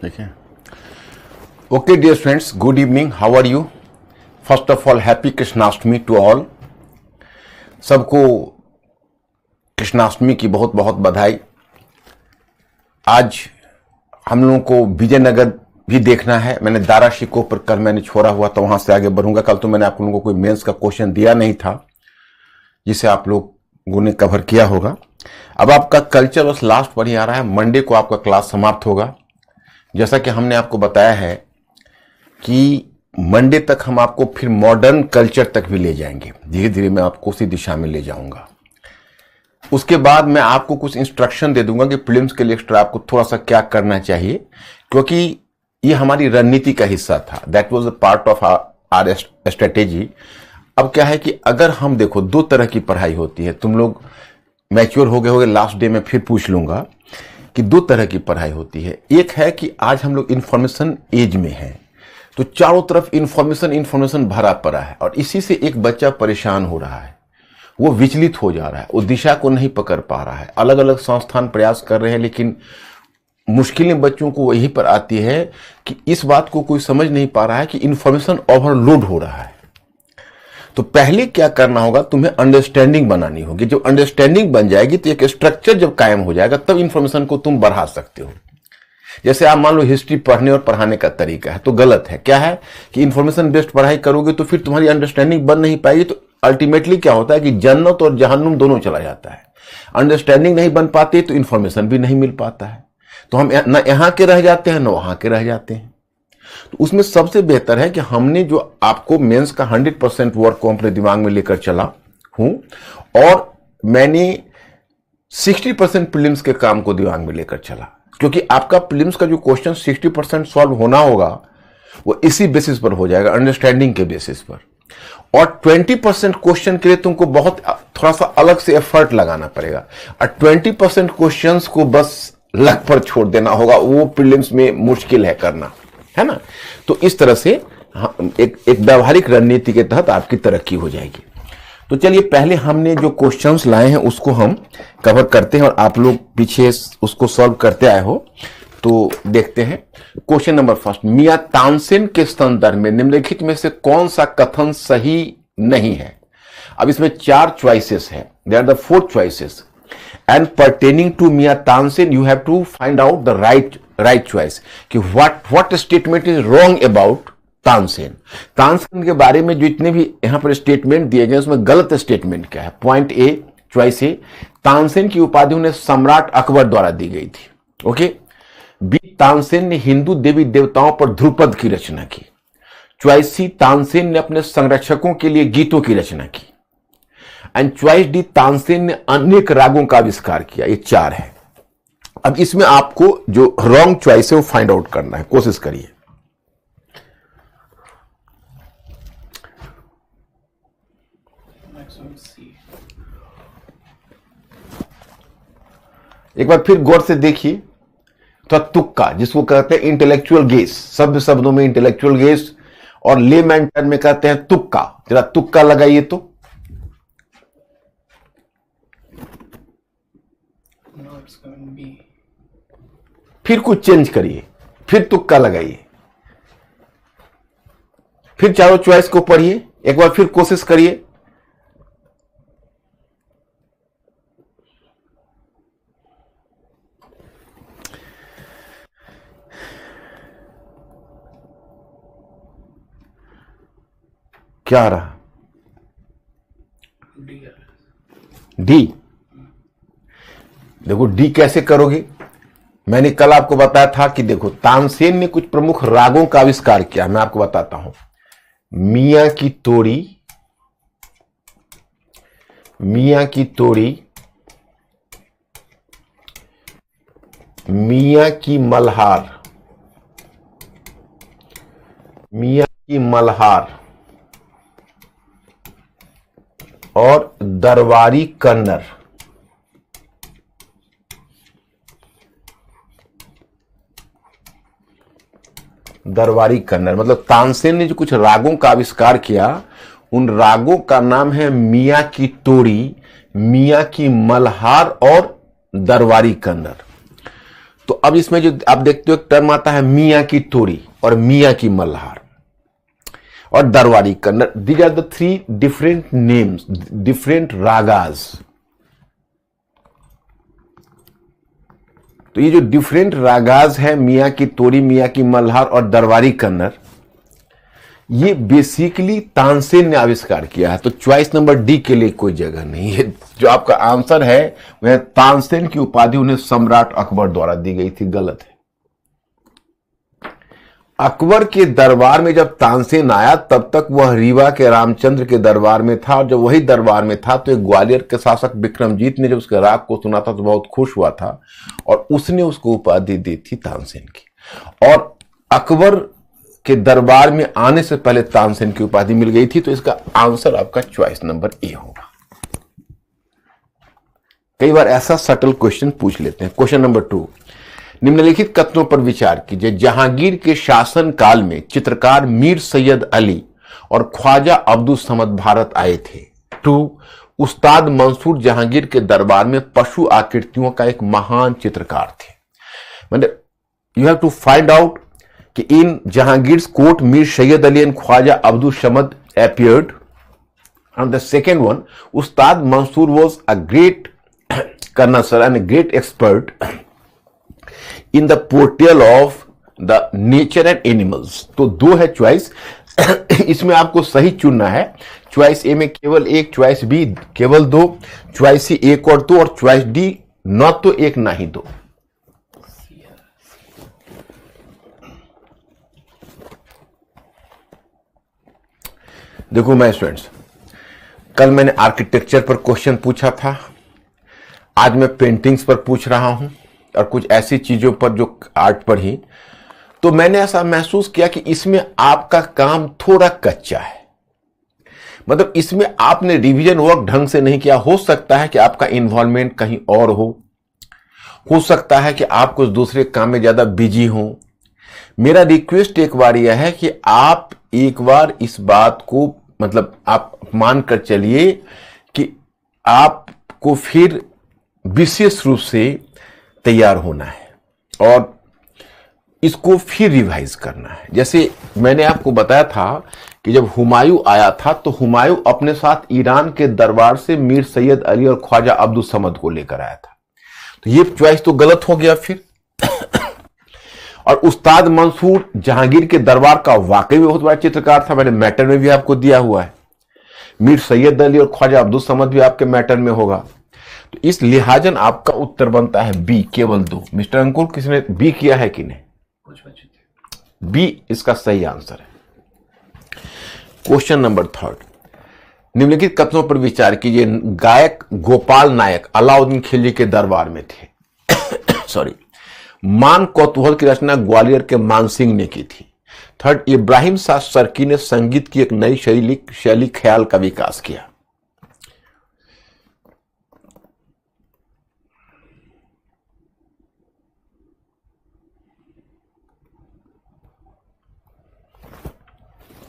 ठीक है। Okay dear friends, good evening, how are you? First of all happy Krishnashtami to all. सबको कृष्णाष्टमी की बहुत बहुत बधाई। आज हम लोगों को विजयनगर भी देखना है। मैंने दारा शिकोह पर कल मैंने छोड़ा हुआ तो वहां से आगे बढ़ूंगा। कल तो मैंने आप लोगों को कोई मेंस का क्वेश्चन दिया नहीं था जिसे आप लोगों ने कवर किया होगा। अब आपका कल्चर बस लास्ट पर ही आ रहा है। मंडे को आपका क्लास समाप्त होगा। जैसा कि हमने आपको बताया है कि मंडे तक हम आपको फिर मॉडर्न कल्चर तक भी ले जाएंगे। धीरे धीरे मैं आपको उसी दिशा में ले जाऊंगा। उसके बाद मैं आपको कुछ इंस्ट्रक्शन दे दूंगा कि प्रीलिम्स के लिए एक्स्ट्रा आपको थोड़ा सा क्या करना चाहिए, क्योंकि ये हमारी रणनीति का हिस्सा था। That was a part of our strategy. अब क्या है कि अगर हम देखो, दो तरह की पढ़ाई होती है। तुम लोग मैच्योर हो गए होगे, लास्ट डे में फिर पूछ लूंगा कि दो तरह की पढ़ाई होती है। एक है कि आज हम लोग इंफॉर्मेशन एज में हैं, तो चारों तरफ इंफॉर्मेशन भरा पड़ा है और इसी से एक बच्चा परेशान हो रहा है, वो विचलित हो जा रहा है, वो दिशा को नहीं पकड़ पा रहा है। अलग अलग संस्थान प्रयास कर रहे हैं, लेकिन मुश्किलें बच्चों को वहीं पर आती है कि इस बात को कोई समझ नहीं पा रहा है कि इंफॉर्मेशन ओवरलोड हो रहा है। तो पहले क्या करना होगा, तुम्हें अंडरस्टैंडिंग बनानी होगी। जब अंडरस्टैंडिंग बन जाएगी तो एक स्ट्रक्चर जब कायम हो जाएगा तब इंफॉर्मेशन को तुम बढ़ा सकते हो। जैसे आप मान लो हिस्ट्री पढ़ने और पढ़ाने का तरीका है तो गलत है। क्या है कि इंफॉर्मेशन बेस्ड पढ़ाई करोगे तो फिर तुम्हारी अंडरस्टैंडिंग बन नहीं पाएगी, तो अल्टीमेटली क्या होता है कि जन्नत और जहन्नुम दोनों चला जाता है। अंडरस्टैंडिंग नहीं बन पाती तो इंफॉर्मेशन भी नहीं मिल पाता है, तो हम न यहाँ के रह जाते हैं न वहां के रह जाते हैं। तो उसमें सबसे बेहतर है कि हमने जो आपको मेंस का 100% वर्क को अपने दिमाग में लेकर चला हूं और मैंने 60% प्रीलिम्स के काम को दिमाग में लेकर चला, क्योंकि आपका प्रीलिम्स का जो क्वेश्चन 60% सॉल्व होना होगा वो इसी बेसिस पर हो जाएगा, अंडरस्टैंडिंग के बेसिस पर। और 20% क्वेश्चन के लिए तुमको बहुत थोड़ा सा अलग से एफर्ट लगाना पड़ेगा और 20% क्वेश्चंस को बस लक पर छोड़ देना होगा। वो प्रीलिम्स में मुश्किल है करना, है ना। तो इस तरह से एक व्यवहारिक रणनीति के तहत आपकी तरक्की हो जाएगी। तो चलिए पहले हमने जो क्वेश्चंस लाए हैं उसको हम कवर करते हैं और आप लोग पीछे उसको सॉल्व करते आए हो तो देखते हैं। क्वेश्चन नंबर फर्स्ट, मियां तानसेन के संदर्भ में निम्नलिखित में से कौन सा कथन सही नहीं है? अब इसमें 4 चॉइसेस है। There are the 4 choices and pertaining to Miyan Tansen you have to find out the right choice कि what statement is wrong about Tansen. Tansen के बारे में जो इतने भी यहां पर स्टेटमेंट दिए गए उसमें गलत स्टेटमेंट क्या है? पॉइंट ए, चॉइस ए, तानसेन की उपाधि उन्हें सम्राट अकबर द्वारा दी गई थी। ओके। बी, तानसेन ने हिंदू देवी देवताओं पर ध्रुपद की रचना की। चॉइस सी, तानसेन ने अपने संरक्षकों के लिए गीतों की रचना की। एंड चॉइस डी, तानसेन ने अनेक रागों का आविष्कार किया। ये 4 है। अब इसमें आपको जो रॉन्ग चॉइस है वो फाइंड आउट करना है, कोशिश करिए। एक बार फिर गौर से देखिए तो तुक्का, जिसको कहते हैं इंटेलेक्चुअल गेस, शब्दों में इंटेलेक्चुअल गेस और लेमैन टर्म में कहते हैं तुक्का। जरा तुक्का लगाइए तो फिर कुछ चेंज करिए, फिर तुक्का लगाइए, फिर चारों चॉइस को पढ़िए, एक बार फिर कोशिश करिए। क्या आ रहा? डी। देखो डी कैसे करोगे, मैंने कल आपको बताया था कि देखो तानसेन ने कुछ प्रमुख रागों का आविष्कार किया। मैं आपको बताता हूं, मियां की तोड़ी, मियां की मल्हार, मियां की मल्हार और दरबारी कन्नड़। दरबारी कन्नड़ मतलब तानसेन ने जो कुछ रागों का आविष्कार किया, उन रागों का नाम है मियां की तोड़ी, मियां की मल्हार और दरबारी कन्नड़। तो अब इसमें जो आप देखते हो एक टर्म आता है मियां की तोरी और मियां की मल्हार और Darbari Kanada. These are the three different names, different ragas. तो ये जो डिफरेंट रागाज है, मियां की तोरी, मियां की मल्हार और दरबारी कन्नड़, ये बेसिकली तानसेन ने आविष्कार किया है। तो चॉइस नंबर डी के लिए कोई जगह नहीं है। जो आपका आंसर है वह तानसेन की उपाधि उन्हें सम्राट अकबर द्वारा दी गई थी, गलत है। अकबर के दरबार में जब तानसेन आया तब तक वह रीवा के रामचंद्र के दरबार में था, और जब वही दरबार में था तो एक ग्वालियर के शासक विक्रमजीत ने जब उसके राग को सुना था तो बहुत खुश हुआ था और उसने उसको उपाधि दी थी तानसेन की। और अकबर के दरबार में आने से पहले तानसेन की उपाधि मिल गई थी। तो इसका आंसर आपका चॉइस नंबर ए होगा। कई बार ऐसा सटल क्वेश्चन पूछ लेते हैं। क्वेश्चन नंबर 2, निम्नलिखित कथनों पर विचार कीजिए। जहांगीर के शासन काल में चित्रकार मीर सैयद अली और ख्वाजा अब्दुल समद भारत आए थे। 2, उस्ताद मंसूर जहांगीर के दरबार में पशु आकृतियों का एक महान चित्रकार थे। मतलब you have to find out कि in Jahangir's court Mir Syed Ali and Khwaja Abdul Samad appeared. And the second one, Ustad Mansoor was a great connoisseur and a great expert in the portrayal of the nature and animals. तो 2 है choice. इसमें आपको सही चुनना है। Choice ए में केवल 1, चॉइस बी केवल 2, चॉइस सी 1 और 2 और चॉइस डी न तो 1 ना ही 2। देखो मैं स्टूडेंट्स, कल मैंने आर्किटेक्चर पर क्वेश्चन पूछा था, आज मैं पेंटिंग्स पर पूछ रहा हूं और कुछ ऐसी चीजों पर जो आर्ट पर ही। तो मैंने ऐसा महसूस किया कि इसमें आपका काम थोड़ा कच्चा है। मतलब इसमें आपने रिवीजन वर्क ढंग से नहीं किया। हो सकता है कि आपका इन्वॉल्वमेंट कहीं और हो सकता है कि आप कुछ दूसरे काम में ज्यादा बिजी हो। मेरा रिक्वेस्ट एक बार यह है कि आप एक बार इस बात को मतलब आप मान कर चलिए कि आपको फिर विशेष रूप से तैयार होना है और इसको फिर रिवाइज करना है। जैसे मैंने आपको बताया था कि जब हुमायूं आया था तो हुमायूं अपने साथ ईरान के दरबार से मीर सैयद अली और ख्वाजा अब्दुल समद को लेकर आया था। तो ये चॉइस तो गलत हो गया फिर। और उस्ताद मंसूर जहांगीर के दरबार का वाकई में बहुत बड़ा चित्रकार था। मैंने मैटर में भी आपको दिया हुआ है। मीर सैयद अली और ख्वाजा अब्दुल समद भी आपके मैटर में होगा। तो इस लिहाजन आपका उत्तर बनता है बी, केवल 2। मिस्टर अंकुर, किसने बी किया है कि नहीं? बी इसका सही आंसर है। क्वेश्चन नंबर 3, निम्नलिखित कथनों पर विचार कीजिए। गायक गोपाल नायक अलाउद्दीन खिलजी के दरबार में थे। सॉरी, मान कौतूहल की रचना ग्वालियर के मानसिंह ने की थी। 3, इब्राहिम शाह सर्की ने संगीत की एक नई शैली ख्याल का विकास किया।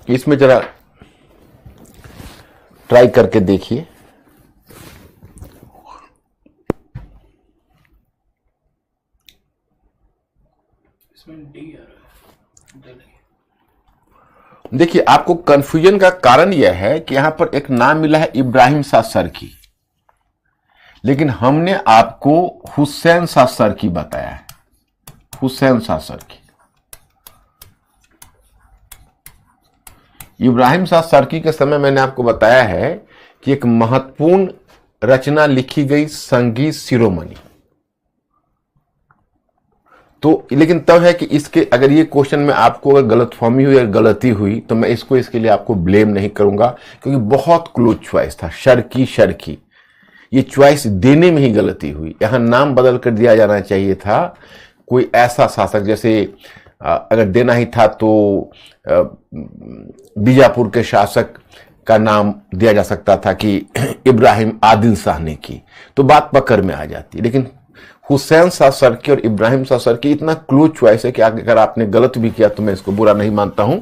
इसमें जरा ट्राई करके देखिए। देखिए, आपको कंफ्यूजन का कारण यह है कि यहां पर एक नाम मिला है इब्राहिम शाह सर्की, लेकिन हमने आपको हुसैन शाह सर्की बताया है। हुसैन शाह सर्की, इब्राहिम शाह सर्की के समय मैंने आपको बताया है कि एक महत्वपूर्ण रचना लिखी गई संगीत शिरोमणि। तो लेकिन तब है कि इसके अगर ये क्वेश्चन में आपको अगर गलतफहमी हुई या गलती हुई तो मैं इसके लिए आपको ब्लेम नहीं करूंगा, क्योंकि बहुत क्लोज चॉइस था। शर्की ये चॉइस देने में ही गलती हुई। यहां नाम बदल कर दिया जाना चाहिए था। कोई ऐसा शासक, जैसे अगर देना ही था तो बीजापुर के शासक का नाम दिया जा सकता था कि इब्राहिम आदिल शाह ने की, तो बात पकड़ में आ जाती। लेकिन हुसैन शाह सर्की और इब्राहिम शाह सर्की इतना क्लोज चॉइस है कि अगर आपने गलत भी किया तो मैं इसको बुरा नहीं मानता हूं।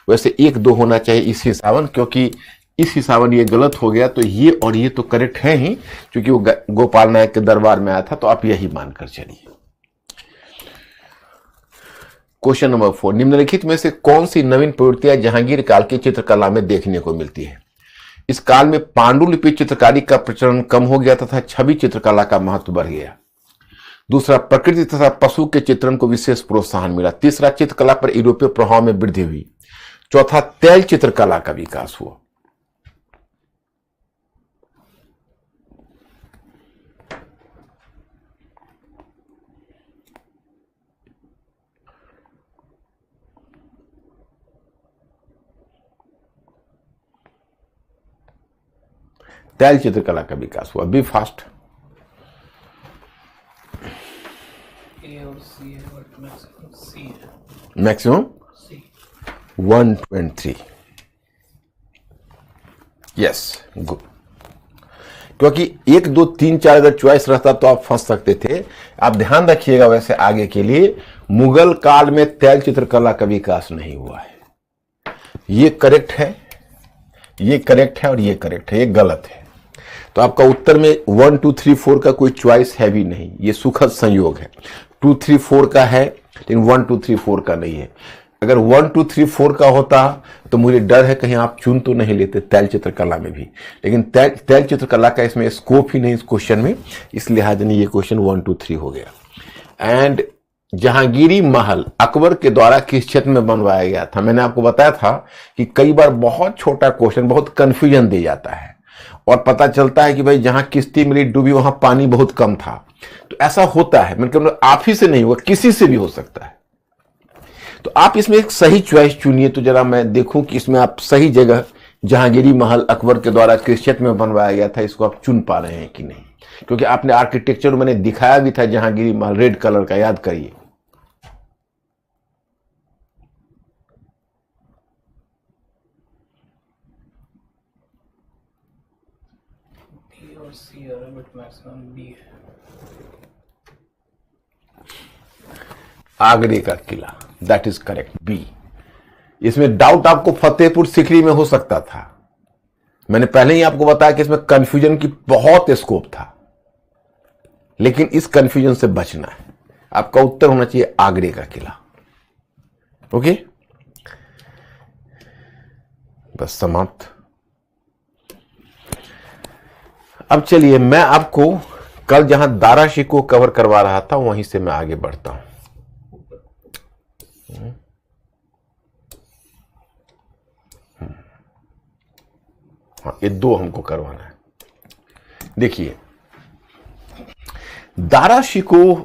वैसे 1-2 होना चाहिए इस हिसाबन, क्योंकि इस हिसाबन ये गलत हो गया तो ये और ये तो करेक्ट है ही, क्योंकि वो गोपाल नायक के दरबार में आया था। तो आप यही मानकर चलिए। क्वेश्चन नंबर 4, निम्नलिखित में से कौन सी नवीन प्रवृत्तियां जहांगीर काल की चित्रकला में देखने को मिलती है? इस काल में पांडुलिपि चित्रकारी का प्रचलन कम हो गया तथा छवि चित्रकला का महत्व बढ़ गया। दूसरा, प्रकृति तथा पशु के चित्रण को विशेष प्रोत्साहन मिला। तीसरा, चित्रकला पर यूरोपीय प्रभाव में वृद्धि हुई। चौथा, तैल चित्रकला का विकास हुआ। तैल चित्रकला का विकास हुआ। Be fast. Maximum 123। Yes, good. क्योंकि 1 2 3 4 अगर चॉइस रहता तो आप फंस सकते थे। आप ध्यान रखिएगा वैसे आगे के लिए, मुगल काल में तैल चित्रकला का विकास नहीं हुआ है। ये करेक्ट है, ये करेक्ट है और ये करेक्ट है, ये गलत है। तो आपका उत्तर में 1 2 3 4 का कोई चॉइस है भी नहीं। ये सुखद संयोग है। 2 3 4 का है लेकिन 1 2 3 4 का नहीं है। अगर 1 2 3 4 का होता तो मुझे डर है कहीं आप चुन तो नहीं लेते तैल चित्रकला में भी, लेकिन तैल चित्रकला का इसमें स्कोप ही नहीं इस क्वेश्चन में, इस लिहाज नहीं ये क्वेश्चन 1 2 3 हो गया। एंड जहांगीरी महल अकबर के द्वारा किस क्षेत्र में बनवाया गया था? मैंने आपको बताया था कि कई बार बहुत छोटा क्वेश्चन बहुत कंफ्यूजन दे जाता है और पता चलता है कि भाई जहां किश्ती मिली डूबी वहां पानी बहुत कम था। तो ऐसा होता है, मतलब आप ही से नहीं होगा, किसी से भी हो सकता है। तो आप इसमें एक सही चॉइस चुनिए, तो जरा मैं देखूं कि इसमें आप सही जगह जहांगीरी महल अकबर के द्वारा किस क्षेत्र में बनवाया गया था इसको आप चुन पा रहे हैं कि नहीं। क्योंकि आपने आर्किटेक्चर मैंने दिखाया भी था जहांगीरी महल रेड कलर का, याद करिए। आगरे का किला, दैट इज करेक्ट, बी। इसमें डाउट आपको फतेहपुर सीकरी में हो सकता था। मैंने पहले ही आपको बताया कि इसमें कंफ्यूजन की बहुत स्कोप था, लेकिन इस कंफ्यूजन से बचना है। आपका उत्तर होना चाहिए आगरे का किला। ओके, बस समाप्त। अब चलिए मैं आपको कल जहां दारा शिकोह कवर करवा रहा था वहीं से मैं आगे बढ़ता हूं। हाँ, ये 2 हमको करवाना है। देखिए, दारा शिकोह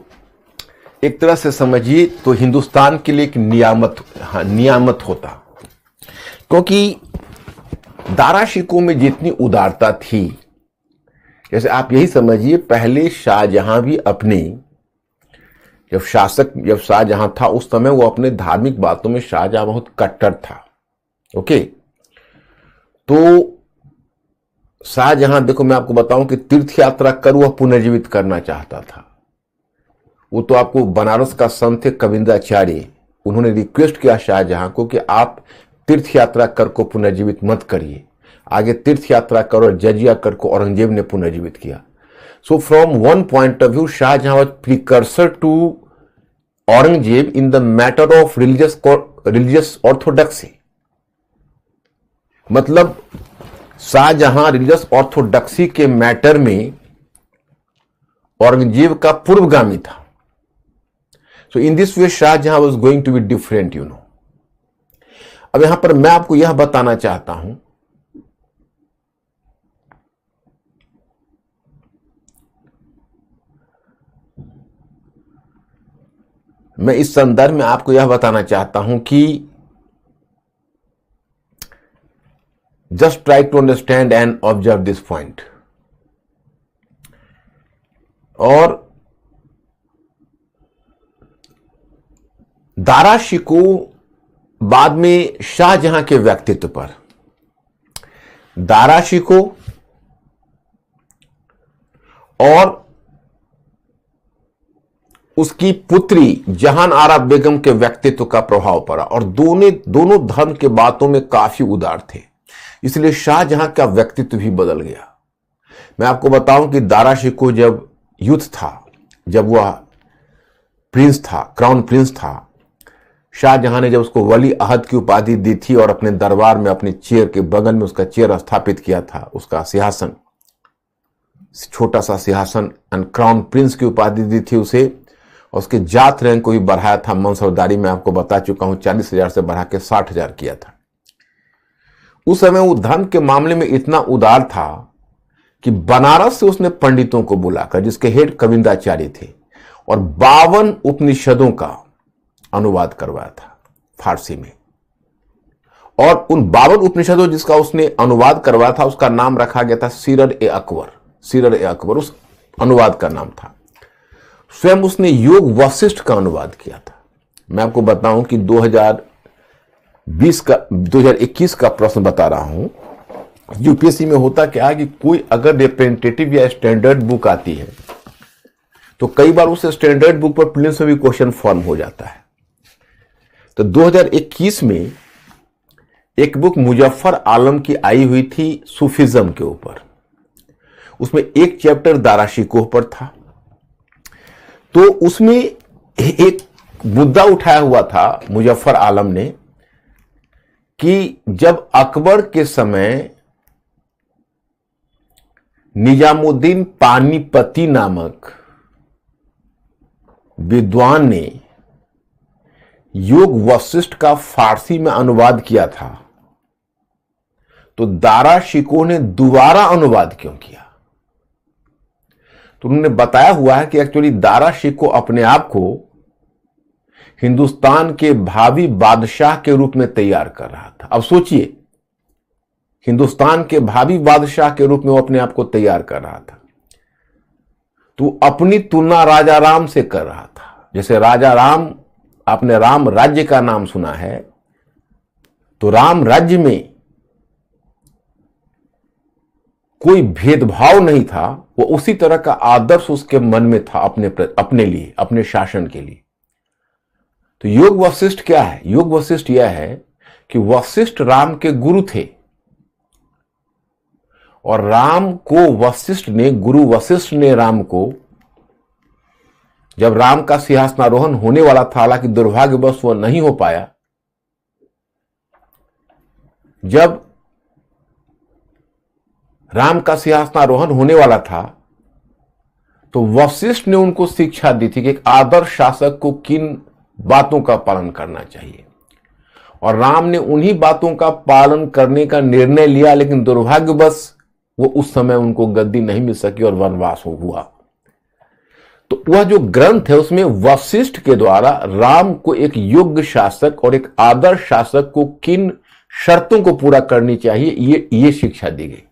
एक तरह से समझिए तो हिंदुस्तान के लिए एक नियामत होता, क्योंकि दारा शिकोह में जितनी उदारता थी, जैसे आप यही समझिए पहले शाहजहां भी अपने जब शाहजहां था उस समय वो अपने धार्मिक बातों में शाहजहां बहुत कट्टर था। ओके, तो शाहजहां, देखो मैं आपको बताऊं कि तीर्थ यात्रा कर वह पुनर्जीवित करना चाहता था। वो तो आपको बनारस का संत थे कविंदाचार्य, उन्होंने रिक्वेस्ट किया शाहजहां को कि आप तीर्थ यात्रा कर को पुनर्जीवित मत करिए। आगे तीर्थ यात्रा कर और जजिया कर को औरंगजेब ने पुनर्जीवित किया। So from one point of view Shah Jahan was precursor to Aurangzeb in the matter of religious orthodoxy. मतलब शाहजहां रिलीजियस ऑर्थोडॉक्सी के मैटर में औरंगजेब का पूर्वगामी था। So in this way Shah Jahan was going to be different, you know. अब यहां पर मैं आपको यह बताना चाहता हूं मैं इस संदर्भ में आपको यह बताना चाहता हूं कि just try to understand and observe this point. और दारा शिकोह बाद में शाहजहां के व्यक्तित्व पर, दारा शिकोह और उसकी पुत्री जहान आरा बेगम के व्यक्तित्व का प्रभाव पड़ा, और दोनों धर्म के बातों में काफी उदार थे, इसलिए शाहजहां का व्यक्तित्व भी बदल गया। मैं आपको बताऊं कि दारा शिकोह जब यूथ था, जब वह प्रिंस था, क्राउन प्रिंस था, शाहजहां ने जब उसको वली अहद की उपाधि दी थी और अपने दरबार में अपने चेयर के बगल में उसका चेयर स्थापित किया था, उसका सिंहासन, छोटा सा सिंहासन, क्राउन प्रिंस की उपाधि दी थी उसे, और उसके जात रैंक को भी बढ़ाया था। मंसौरदारी में आपको बता चुका हूं 40,000 से बढ़ा के 60,000 किया था। उस समय वो धन के मामले में इतना उदार था कि बनारस से उसने पंडितों को बुलाकर, जिसके हेड कविंदाचार्य थे, और 52 उपनिषदों का अनुवाद करवाया था फारसी में। और उन 52 उपनिषदों जिसका उसने अनुवाद करवाया था, उसका नाम रखा गया था सीरर-ए-अकबर। सीरर-ए-अकबर उस अनुवाद का नाम था। स्वयं उसने योग वशिष्ठ का अनुवाद किया था। मैं आपको बताऊं कि 2021 का प्रश्न बता रहा हूं। यूपीएससी में होता क्या है कि कोई अगर रिप्रेजेंटेटिव या स्टैंडर्ड बुक आती है तो कई बार उस स्टैंडर्ड बुक पर प्रीलिम्स में भी क्वेश्चन फॉर्म हो जाता है। तो 2021 में एक बुक मुजफ्फर आलम की आई हुई थी सूफिज्म के ऊपर। उसमें एक चैप्टर दारा शिकोह पर था। तो उसमें एक मुद्दा उठाया हुआ था मुजफ्फर आलम ने कि जब अकबर के समय निजामुद्दीन पानीपती नामक विद्वान ने योग वशिष्ठ का फारसी में अनुवाद किया था, तो दारा शिकोह ने दोबारा अनुवाद क्यों किया? तो उन्होंने बताया हुआ है कि एक्चुअली दारा शिकोह अपने आप को हिंदुस्तान के भावी बादशाह के रूप में तैयार कर रहा था। अब सोचिए, हिंदुस्तान के भावी बादशाह के रूप में वो अपने आप को तैयार कर रहा था। तो अपनी तुलना राजा राम से कर रहा था। जैसे राजा राम, आपने राम राज्य का नाम सुना है, तो राम राज्य में कोई भेदभाव नहीं था। वो उसी तरह का आदर्श उसके मन में था अपने लिए, अपने शासन के लिए। तो योग वशिष्ठ क्या है? योग वशिष्ठ यह है कि वशिष्ठ राम के गुरु थे और राम को वशिष्ठ ने, गुरु वशिष्ठ ने राम को, जब राम का सिंहासनारोहण होने वाला था, हालांकि दुर्भाग्यवश वह नहीं हो पाया, जब राम का सिंहासनारोहण होने वाला था तो वशिष्ठ ने उनको शिक्षा दी थी कि एक आदर्श शासक को किन बातों का पालन करना चाहिए, और राम ने उन्हीं बातों का पालन करने का निर्णय लिया। लेकिन दुर्भाग्यवश वो उस समय उनको गद्दी नहीं मिल सकी और वनवास हुआ। तो वह जो ग्रंथ है उसमें वशिष्ठ के द्वारा राम को एक योग्य शासक और एक आदर्श शासक को किन शर्तों को पूरा करनी चाहिए, ये शिक्षा दी गई।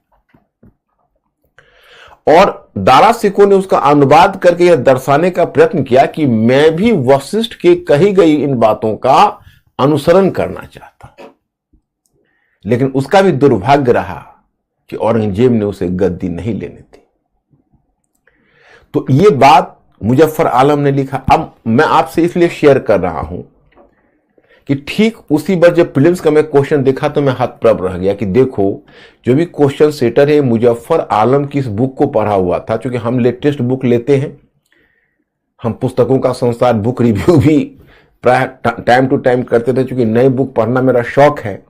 और दारा शिकोह ने उसका अनुवाद करके यह दर्शाने का प्रयत्न किया कि मैं भी वशिष्ठ के कही गई इन बातों का अनुसरण करना चाहता हूं। लेकिन उसका भी दुर्भाग्य रहा कि औरंगजेब ने उसे गद्दी नहीं लेने दी। तो ये बात मुजफ्फर आलम ने लिखा। अब मैं आपसे इसलिए शेयर कर रहा हूं कि ठीक उसी बार जब प्रीलिम्स का मैं क्वेश्चन देखा तो मैं हतप्रभ रह गया कि देखो, जो भी क्वेश्चन सेटर है मुजफ्फर आलम की इस बुक को पढ़ा हुआ था। क्योंकि हम लेटेस्ट बुक लेते हैं, हम पुस्तकों का संसार बुक रिव्यू भी प्राय टाइम टू टाइम करते थे। क्योंकि नई बुक पढ़ना मेरा शौक है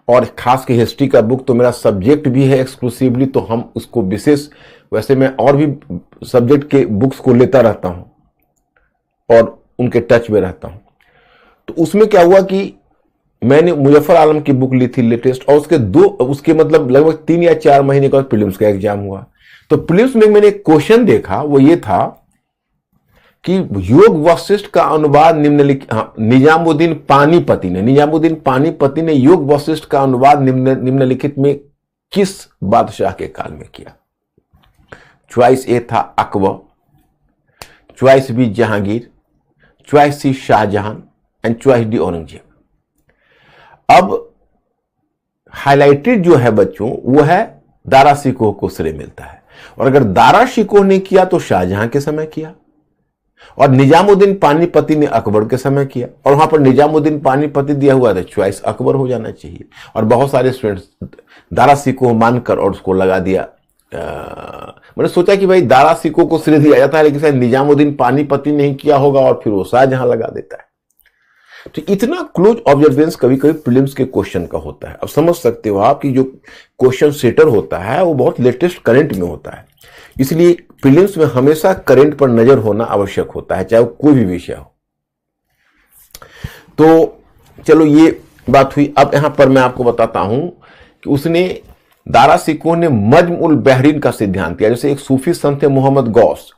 और खास के हिस्ट्री का बुक तो मेरा सब्जेक्ट भी है एक्सक्लूसिवली, तो हम उसको विशेष, वैसे मैं और भी सब्जेक्ट के बुक्स को लेता रहता हूं और उनके टच में रहता हूं। तो उसमें क्या हुआ कि मैंने मुजफ्फर आलम की बुक ली थी लेटेस्ट, और उसके मतलब लगभग 3 या 4 महीने के बाद प्रीलिम्स का एग्जाम हुआ। तो प्रीलिम्स में मैंने एक क्वेश्चन देखा, वो ये था कि योग वशिष्ठ का अनुवाद निजामुद्दीन पानीपति ने योग वशिष्ठ का अनुवाद निम्नलिखित में किस बादशाह के काल में किया? चॉइस ए था Akbar, choice B Jahangir, choice C Shahjahan and choice D Aurangzeb. अब हाईलाइटेड जो है बच्चों, वो है दारा शिकोह को श्रेय मिलता है। और अगर दारा शिकोह ने किया तो शाहजहां के समय किया, और निजामुद्दीन पानीपति ने अकबर के समय किया, और वहां पर निजामुद्दीन पानीपति दिया हुआ था, चॉइस अकबर हो जाना चाहिए। और बहुत सारे स्टूडेंट्स दारा शिकोह मानकर और उसको लगा दिया। मैंने सोचा कि भाई दारा शिकोह को श्रेय दिया जाता है, लेकिन शायद निजामुद्दीन पानीपति नहीं किया होगा और फिर वो शाहजहां लगा देता है। तो इतना क्लोज ऑब्जर्वेंस कभी कभी प्रीलिम्स के क्वेश्चन का होता है। अब समझ सकते हो आप कि जो क्वेश्चन सेटर होता है वो बहुत लेटेस्ट करंट में होता है, इसलिए प्रीलिम्स में हमेशा करंट पर नजर होना आवश्यक होता है, चाहे वो कोई भी विषय हो। तो चलो ये बात हुई। अब यहां पर मैं आपको बताता हूं कि उसने दारा शिकोह ने मज्म उल बहरीन का सिद्धांत दिया। जैसे एक सूफी संत थे मोहम्मद गौस,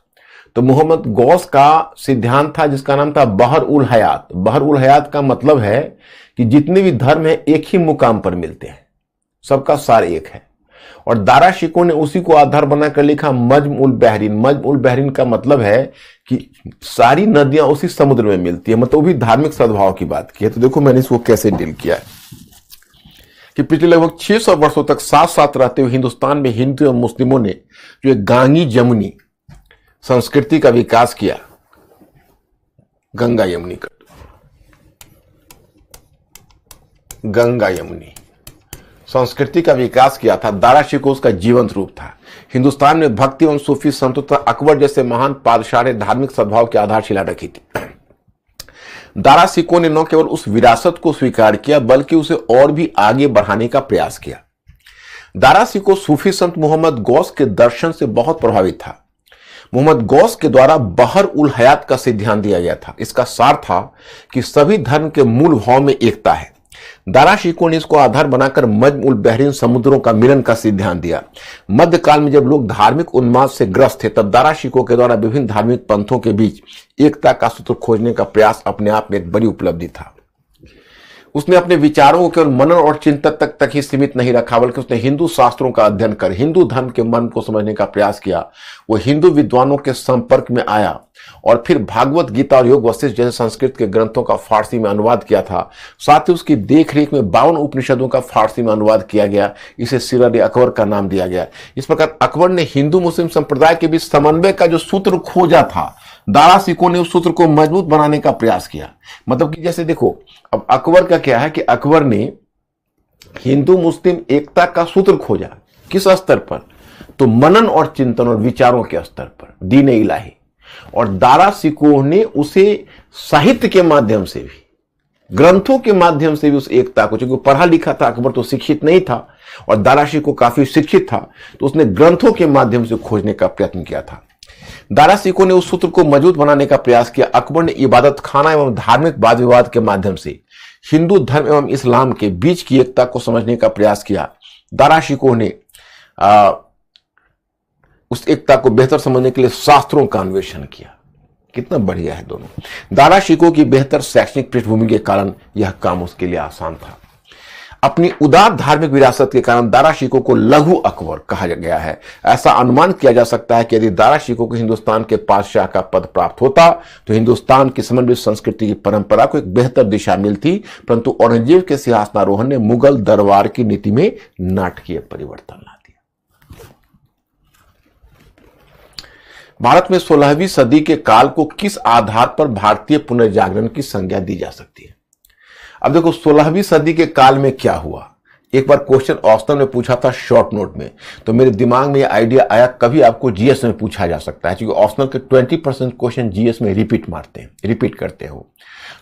तो मोहम्मद गौस का सिद्धांत था जिसका नाम था बहर उल हयात। बहर उल हयात का मतलब है कि जितने भी धर्म है एक ही मुकाम पर मिलते हैं, सबका सार एक है। और दारा शिकोह ने उसी को आधार बनाकर लिखा मज्म उल बहरीन। मज्म उल बहरीन का मतलब है कि सारी नदियां उसी समुद्र में मिलती है, मतलब वो भी धार्मिक सद्भाव की बात की है। तो देखो मैंने इसको कैसे डील किया है कि पिछले लगभग 600 वर्षों तक साथ साथ रहते हुए हिंदुस्तान में हिंदू और मुस्लिमों ने जो गांगी जमुनी संस्कृति का विकास किया, गंगा यमुनी संस्कृति का विकास किया था। दारा शिकोह उसका जीवंत रूप था। हिंदुस्तान में भक्ति एवं सूफी संतों तथा अकबर जैसे महान पादशाह ने धार्मिक सद्भाव की आधारशिला रखी थी। दारा शिकोह ने न केवल उस विरासत को स्वीकार किया बल्कि उसे और भी आगे बढ़ाने का प्रयास किया। दारा शिकोह सूफी संत मोहम्मद गौस के दर्शन से बहुत प्रभावित था। मोहम्मद गौस के द्वारा बहर उल हयात का सिद्धांत दिया गया था। इसका सार था कि सभी धर्म के मूल भाव में एकता है। दारा शिकोह ने इसको आधार बनाकर मज्म उल बहरीन समुद्रों का मिलन का सिद्धांत दिया। मध्यकाल में जब लोग धार्मिक उन्माद से ग्रस्त थे तब दारा शिकोह के द्वारा विभिन्न धार्मिक पंथों के बीच एकता का सूत्र खोजने का प्रयास अपने आप में एक बड़ी उपलब्धि था। उसने अपने विचारों को केवल मनन और चिंतन तक ही सीमित नहीं रखा बल्कि उसने हिंदू शास्त्रों का अध्ययन कर हिंदू धर्म के मन को समझने का प्रयास किया। वो हिंदू विद्वानों के संपर्क में आया और फिर भागवत गीता और योग वशिष्ठ जैसे संस्कृत के ग्रंथों का फारसी में अनुवाद किया था। साथ ही उसकी देखरेख में 52 उपनिषदों का फारसी में अनुवाद किया गया। इसे सीरत अकबर का नाम दिया गया। इस प्रकार अकबर ने हिंदू मुस्लिम संप्रदाय के बीच समन्वय का जो सूत्र खोजा था, दारा शिकोह ने उस सूत्र को मजबूत बनाने का प्रयास किया। मतलब कि जैसे देखो, अब अकबर का क्या है कि अकबर ने हिंदू मुस्लिम एकता का सूत्र खोजा। किस स्तर पर? तो मनन और चिंतन और विचारों के स्तर पर, दीन इलाही। और दारा शिकोह ने उसे साहित्य के माध्यम से भी, ग्रंथों के माध्यम से भी उस एकता को, क्योंकि पढ़ा लिखा था, अकबर तो शिक्षित नहीं था और दारा शिकोह काफी शिक्षित था, तो उसने ग्रंथों के माध्यम से खोजने का प्रयत्न किया था। दारा शिकोह ने उस सूत्र को मजबूत बनाने का प्रयास किया। अकबर ने इबादत खाना एवं धार्मिक वाद विवाद के माध्यम से हिंदू धर्म एवं इस्लाम के बीच की एकता को समझने का प्रयास किया। दारा शिकोह ने उस एकता को बेहतर समझने के लिए शास्त्रों का अन्वेषण किया। कितना बढ़िया है दोनों। दारा शिकोह की बेहतर शैक्षणिक पृष्ठभूमि के कारण यह काम उसके लिए आसान था। अपनी उदार धार्मिक विरासत के कारण दारा शिकोह को लघु अकबर कहा गया है। ऐसा अनुमान किया जा सकता है कि यदि दारा शिकोह को हिंदुस्तान के पातशाह का पद प्राप्त होता तो हिंदुस्तान की समन्वित संस्कृति की परंपरा को एक बेहतर दिशा मिलती, परंतु औरंगजेब के सिंहासनारोहण ने मुगल दरबार की नीति में नाटकीय परिवर्तन ला दिया। भारत में 16वीं सदी के काल को किस आधार पर भारतीय पुनर्जागरण की संज्ञा दी जा सकती है? अब देखो 16वीं सदी के काल में क्या हुआ। एक बार क्वेश्चन ऑप्शनल में पूछा था शॉर्ट नोट में, तो मेरे दिमाग में ये आइडिया आया कभी आपको जीएस में पूछा जा सकता है, क्योंकि ऑप्शनल के 20% क्वेश्चन जीएस में रिपीट करते हो।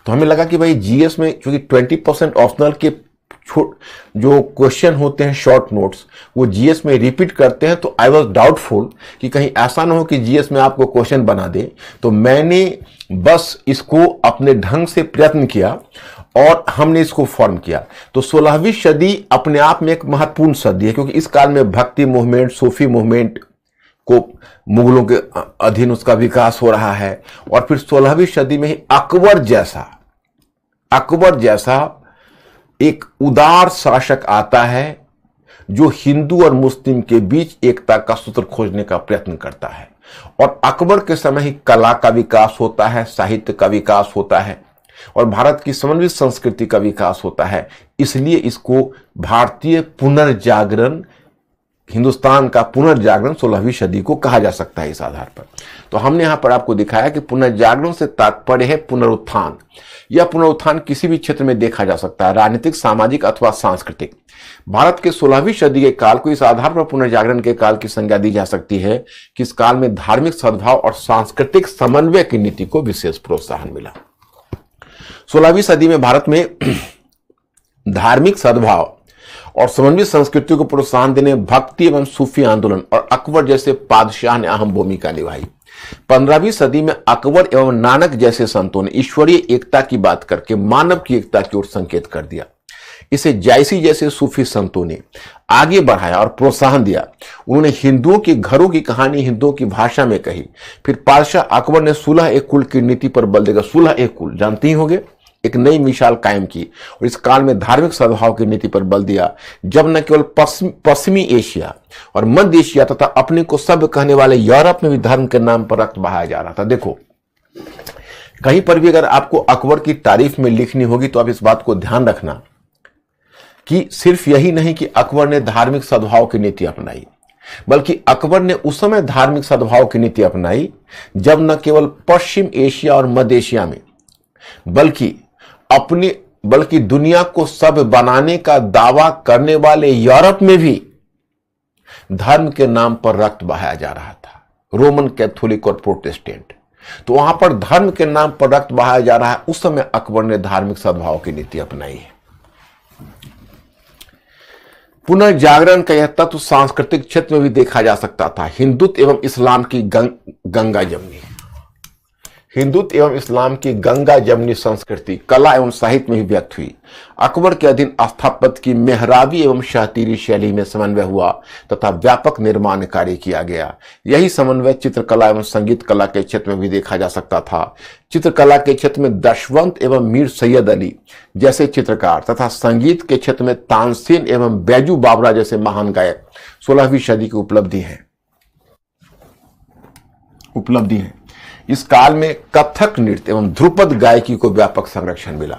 तो हमें लगा कि भाई जीएस में क्योंकि 20% ऑप्शनल के जो क्वेश्चन होते हैं शॉर्ट नोट्स वो जीएस में रिपीट करते हैं, तो आई वॉज डाउटफुल कि कहीं ऐसा ना हो कि जीएस में आपको क्वेश्चन बना दे। तो मैंने बस इसको अपने ढंग से प्रयत्न किया और हमने इसको फॉर्म किया। तो 16वीं सदी अपने आप में एक महत्वपूर्ण सदी है, क्योंकि इस काल में भक्ति मूवमेंट, सूफी मूवमेंट को मुगलों के अधीन उसका विकास हो रहा है। और फिर 16वीं सदी में ही अकबर जैसा एक उदार शासक आता है जो हिंदू और मुस्लिम के बीच एकता का सूत्र खोजने का प्रयत्न करता है। और अकबर के समय ही कला का विकास होता है, साहित्य का विकास होता है और भारत की समन्वित संस्कृति का विकास होता है। इसलिए इसको भारतीय पुनर्जागरण, हिंदुस्तान का पुनर्जागरण 16वीं सदी को कहा जा सकता है इस आधार पर। तो हमने यहां पर आपको दिखाया कि पुनर्जागरण से तात्पर्य है पुनरुत्थान। यह पुनरुत्थान किसी भी क्षेत्र में देखा जा सकता है, राजनीतिक, सामाजिक अथवा सांस्कृतिक। भारत के 16वीं सदी के काल को इस आधार पर पुनर्जागरण के काल की संज्ञा दी जा सकती है कि इस काल में धार्मिक सद्भाव और सांस्कृतिक समन्वय की नीति को विशेष प्रोत्साहन मिला। 16वीं सदी में भारत में धार्मिक सद्भाव और समन्वित संस्कृति को प्रोत्साहन देने भक्ति एवं सूफी आंदोलन और अकबर जैसे पादशाह ने अहम भूमिका निभाई। 15वीं सदी में अकबर एवं नानक जैसे संतों ने ईश्वरीय एकता की बात करके मानव की एकता की ओर संकेत कर दिया। इसे जायसी जैसे सूफी संतों ने आगे बढ़ाया और प्रोत्साहन दिया। उन्होंने हिंदुओं के घरों की कहानी हिंदुओं की भाषा में कही। फिर पादशाह अकबर ने सुलह ए कुल की नीति पर बल देकर सुलह ए कुल जानते ही होंगे, एक नई मिसाल कायम की और इस काल में धार्मिक सद्भाव की नीति पर बल दिया, जब न केवल पश्चिमी एशिया और मध्य एशिया तथा अपने को सभ्य कहने वाले यूरोप में भी धर्म के नाम पर रक्त बहाया जा रहा था। देखो, कहीं पर भी अगर आपको अकबर की तारीफ में लिखनी होगी तो आप इस बात को ध्यान रखना कि सिर्फ यही नहीं कि अकबर ने धार्मिक सद्भाव की नीति अपनाई, बल्कि अकबर ने उस समय धार्मिक सद्भाव की नीति अपनाई जब न केवल पश्चिम एशिया और मध्य एशिया में बल्कि दुनिया को सभ्य बनाने का दावा करने वाले यूरोप में भी धर्म के नाम पर रक्त बहाया जा रहा था, रोमन कैथोलिक और प्रोटेस्टेंट। तो वहां पर धर्म के नाम पर रक्त बहाया जा रहा है, उस समय अकबर ने धार्मिक सद्भाव की नीति अपनाई है। पुनर्जागरण का यह तत्व सांस्कृतिक क्षेत्र में भी देखा जा सकता था। हिंदुत्व एवं इस्लाम की गंगा जमनी हिंदुत्व एवं इस्लाम की गंगा जमनी संस्कृति कला एवं साहित्य में भी व्यक्त हुई। अकबर के अधीन स्थापत्य की मेहराबी एवं शातीरी शैली में समन्वय हुआ तथा व्यापक निर्माण कार्य किया गया। यही समन्वय चित्रकला एवं संगीत कला के क्षेत्र में भी देखा जा सकता था। चित्रकला के क्षेत्र में दशवंत एवं मीर सैयद अली जैसे चित्रकार तथा संगीत के क्षेत्र में तानसेन एवं बैजू बावरा जैसे महान गायक 16वीं सदी की उपलब्धि है। इस काल में कथक नृत्य एवं ध्रुपद गायकी को व्यापक संरक्षण मिला।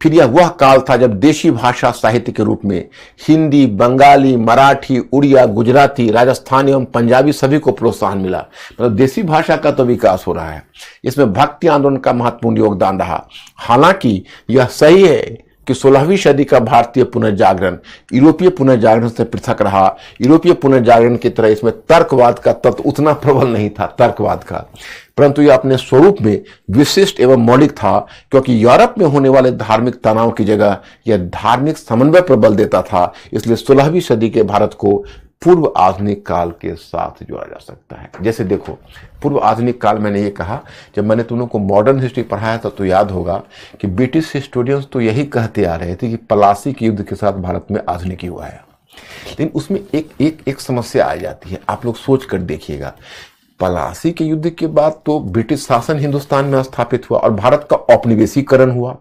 फिर यह वह काल था जब देशी भाषा साहित्य के रूप में हिंदी, बंगाली, मराठी, उड़िया, गुजराती, राजस्थानी एवं पंजाबी सभी को प्रोत्साहन मिला। मतलब देशी भाषा का तो विकास हो रहा है। इसमें भक्ति आंदोलन का महत्वपूर्ण योगदान रहा। हालांकि यह सही है कि 16वीं सदी का भारतीय पुनर्जागरण यूरोपीय पुनर्जागरण से पृथक रहा। यूरोपीय पुनर्जागरण की तरह इसमें तर्कवाद का तत्व उतना प्रबल नहीं था, तर्कवाद का, परंतु यह अपने स्वरूप में विशिष्ट एवं मौलिक था, क्योंकि यूरोप में होने वाले धार्मिक तनाव की जगह यह धार्मिक समन्वय पर बल देता था। इसलिए 16वीं सदी के भारत को पूर्व आधुनिक काल के साथ जोड़ा जा सकता है। जैसे देखो, पूर्व आधुनिक काल मैंने ये कहा, जब मैंने तुम लोगों को मॉडर्न हिस्ट्री पढ़ाया था तो याद होगा कि ब्रिटिश हिस्टोरियंस तो यही कहते आ रहे थे कि प्लासी के युद्ध के साथ भारत में आधुनिक युग आया। लेकिन उसमें एक समस्या आ जाती है, आप लोग सोच कर देखिएगा। प्लासी के युद्ध के बाद तो ब्रिटिश शासन हिंदुस्तान में स्थापित हुआ और भारत का औपनिवेशीकरण हुआ।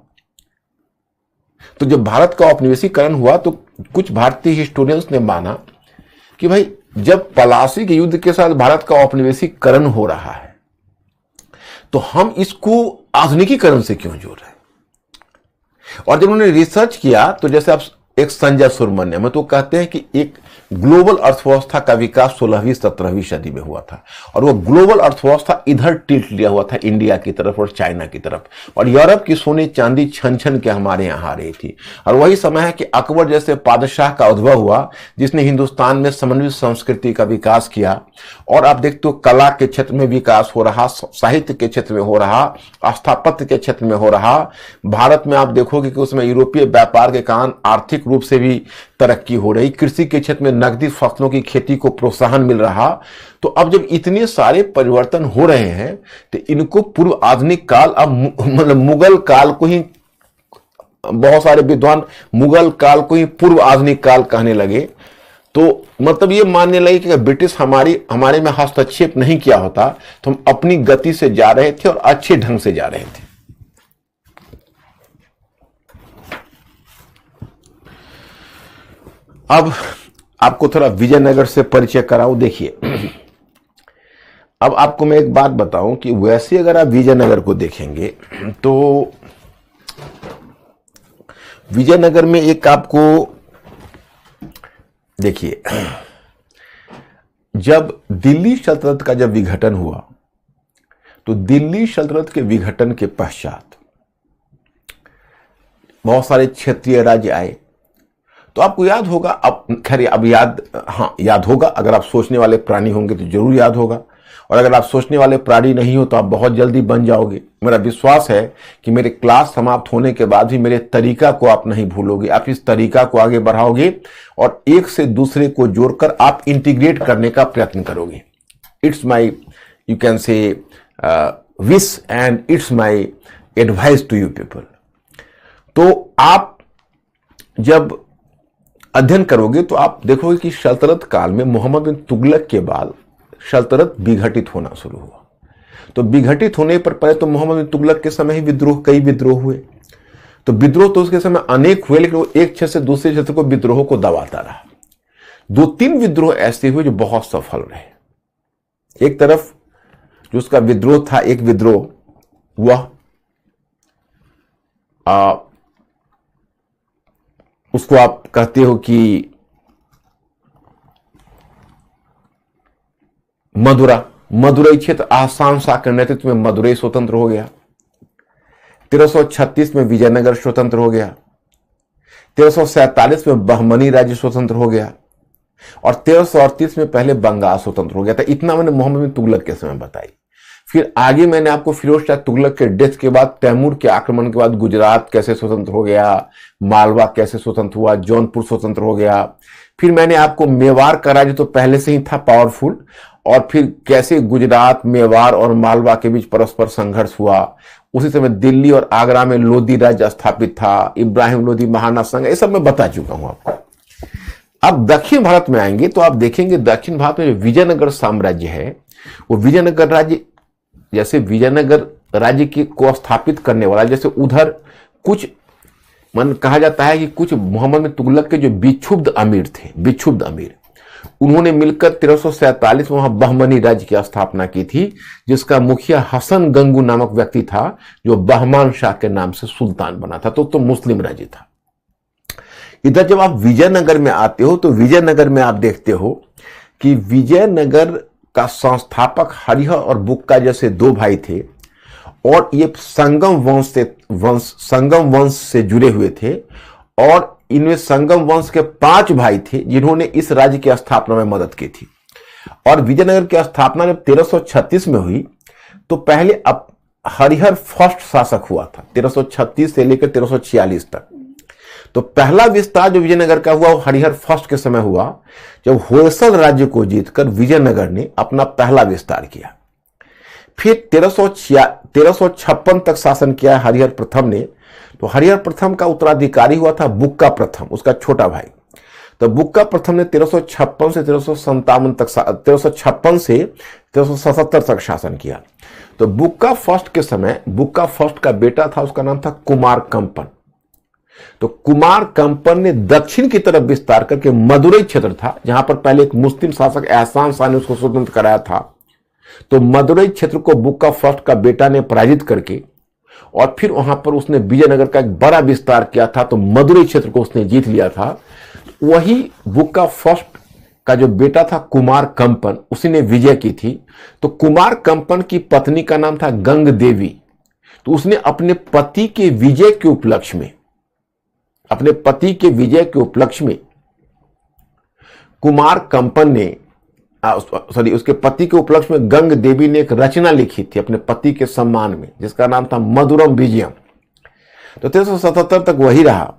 तो जब भारत का औपनिवेशीकरण हुआ तो कुछ भारतीय हिस्टोरियंस ने माना कि भाई, जब प्लासी के युद्ध के साथ भारत का औपनिवेशीकरण हो रहा है तो हम इसको आधुनिकीकरण से क्यों जोड़ रहे हैं। और जब उन्होंने रिसर्च किया तो जैसे आप एक संजय सुब्रमण्यम तो कहते हैं कि एक ग्लोबल अर्थव्यवस्था का विकास 16वीं 17वीं सदी में हुआ था और वो ग्लोबल अर्थव्यवस्था इधर टिल्ट लिया हुआ था, इंडिया की तरफ और चाइना की तरफ, और यूरोप की सोने चांदी छन छन के हमारे यहाँ आ रही थी। और वही समय है कि अकबर जैसे पादशाह का उद्भव हुआ जिसने हिंदुस्तान में समन्वित संस्कृति का विकास किया। और आप देखते हो कला के क्षेत्र में विकास हो रहा, साहित्य के क्षेत्र में हो रहा, स्थापत्य के क्षेत्र में हो रहा। भारत में आप देखोगे कि उसमें यूरोपीय व्यापार के कारण आर्थिक रूप से भी तरक्की हो रही, कृषि के क्षेत्र में नकदी फसलों की खेती को प्रोत्साहन मिल रहा। तो अब जब इतने सारे परिवर्तन हो रहे हैं तो इनको पूर्व आधुनिक काल, अब मतलब मुगल काल को ही बहुत सारे विद्वान मुगल काल को ही पूर्व आधुनिक काल कहने लगे। तो मतलब ये मानने लगे कि ब्रिटिश हमारे में हस्तक्षेप नहीं किया होता तो हम अपनी गति से जा रहे थे और अच्छे ढंग से जा रहे थे। अब आपको थोड़ा विजयनगर से परिचय कराऊं। देखिए, अब आपको मैं एक बात बताऊं कि वैसे अगर आप विजयनगर को देखेंगे तो विजयनगर में एक आपको देखिए, जब दिल्ली सल्तनत का जब विघटन हुआ तो दिल्ली सल्तनत के विघटन के पश्चात बहुत सारे क्षेत्रीय राज्य आए। तो आपको याद होगा, अब खैर अब याद होगा, अगर आप सोचने वाले प्राणी होंगे तो जरूर याद होगा और अगर आप सोचने वाले प्राणी नहीं हो तो आप बहुत जल्दी बन जाओगे। मेरा विश्वास है कि मेरे क्लास समाप्त होने के बाद भी मेरे तरीका को आप नहीं भूलोगे, आप इस तरीका को आगे बढ़ाओगे और एक से दूसरे को जोड़कर आप इंटीग्रेट करने का प्रयत्न करोगे। It's my, you can say wish and it's my advice to you people. तो आप जब अध्ययन करोगे तो आप देखोगे कि सल्तनत काल में मोहम्मद बिन तुगलक के बाद सल्तनत विघटित होना शुरू हुआ। तो विघटित होने पर पहले तो मोहम्मद बिन तुगलक के समय ही विद्रोह, कई विद्रोह हुए। तो विद्रोह तो उसके समय अनेक हुए, लेकिन वो एक क्षेत्र से दूसरे क्षेत्र को विद्रोह को दबाता रहा। 2-3 विद्रोह ऐसे हुए जो बहुत सफल रहे। एक तरफ जो उसका विद्रोह था, एक विद्रोह वह उसको आप कहते हो कि मदुरई क्षेत्र, आसान शाह के नेतृत्व में मदुरई स्वतंत्र हो गया। 1336 में विजयनगर स्वतंत्र हो गया। 1347 में बहमनी राज्य स्वतंत्र हो गया और 1338 में पहले बंगाल स्वतंत्र हो गया था। इतना मैंने मोहम्मद बिन तुगलक के समय बताई। फिर आगे मैंने आपको फिरोज शाह तुगलक के डेथ के बाद, तैमूर के आक्रमण के बाद गुजरात कैसे स्वतंत्र हो गया, मालवा कैसे स्वतंत्र हुआ, जौनपुर स्वतंत्र हो गया। फिर मैंने आपको मेवाड़ का राज्य तो पहले से ही था पावरफुल, और फिर कैसे गुजरात, मेवाड़ और मालवा के बीच परस्पर संघर्ष हुआ। उसी समय दिल्ली और आगरा में लोधी राज्य स्थापित था, इब्राहिम लोधी महाना संघ, ये सब मैं बता चुका हूं आपको। अब दक्षिण भारत में आएंगे तो आप देखेंगे दक्षिण भारत में जो विजयनगर साम्राज्य है, वो विजयनगर राज्य, जैसे विजयनगर राज्य को स्थापित करने वाला, जैसे उधर कुछ कहा जाता है कि कुछ मोहम्मद बिन तुगलक के जो विक्षुब्ध अमीर थे, विक्षुब्ध अमीर, उन्होंने मिलकर 1347 में वहां बहमनी राज्य की स्थापना की थी, जिसका मुखिया हसन गंगू नामक व्यक्ति था, जो बहमान शाह के नाम से सुल्तान बना था। तो मुस्लिम राज्य था। इधर जब आप विजयनगर में आते हो तो विजयनगर में आप देखते हो कि विजयनगर का संस्थापक हरिहर और बुक्का जैसे 2 भाई थे, और ये संगम वंश से जुड़े हुए थे, और इनमें संगम वंश के 5 भाई थे जिन्होंने इस राज्य की स्थापना में मदद की थी। और विजयनगर की स्थापना जब 1336 में हुई तो पहले अब हरिहर फर्स्ट शासक हुआ था, 1336 से लेकर 1346 तक। तो पहला विस्तार जो विजयनगर का हुआ वो हरिहर फर्स्ट के समय हुआ, जब होयसल राज्य को जीतकर विजयनगर ने अपना पहला विस्तार किया। फिर 1356 तक शासन किया हरिहर प्रथम ने। तो हरिहर प्रथम का उत्तराधिकारी हुआ था बुक्का प्रथम, उसका छोटा भाई। तो बुक्का प्रथम ने 1356 से 1377 तक शासन किया। तो बुक्का फर्स्ट के समय बुक्का फर्स्ट का बेटा था, उसका नाम था कुमार कंपन। तो कुमार कंपन ने दक्षिण की तरफ विस्तार करके, मदुरई क्षेत्र था जहां पर पहले एक मुस्लिम शासक एहसान शाह ने उसको स्वतंत्र कराया था, तो मदुरई क्षेत्र को बुक्का फर्स्ट का बेटा ने पराजित करके, और फिर वहां पर उसने विजयनगर का एक बड़ा विस्तार किया था। तो मदुरई क्षेत्र को उसने जीत लिया था। वही बुक्का फर्स्ट का जो बेटा था कुमार कंपन, उसी ने विजय की थी। तो कुमार कंपन की पत्नी का नाम था गंग देवी। तो उसने अपने पति के विजय के उपलक्ष्य में कुमार कंपन ने उसके पति के उपलक्ष्य में गंग देवी ने एक रचना लिखी थी अपने पति के सम्मान में, जिसका नाम था मधुरम विजयम। तो 1377 तक वही रहा।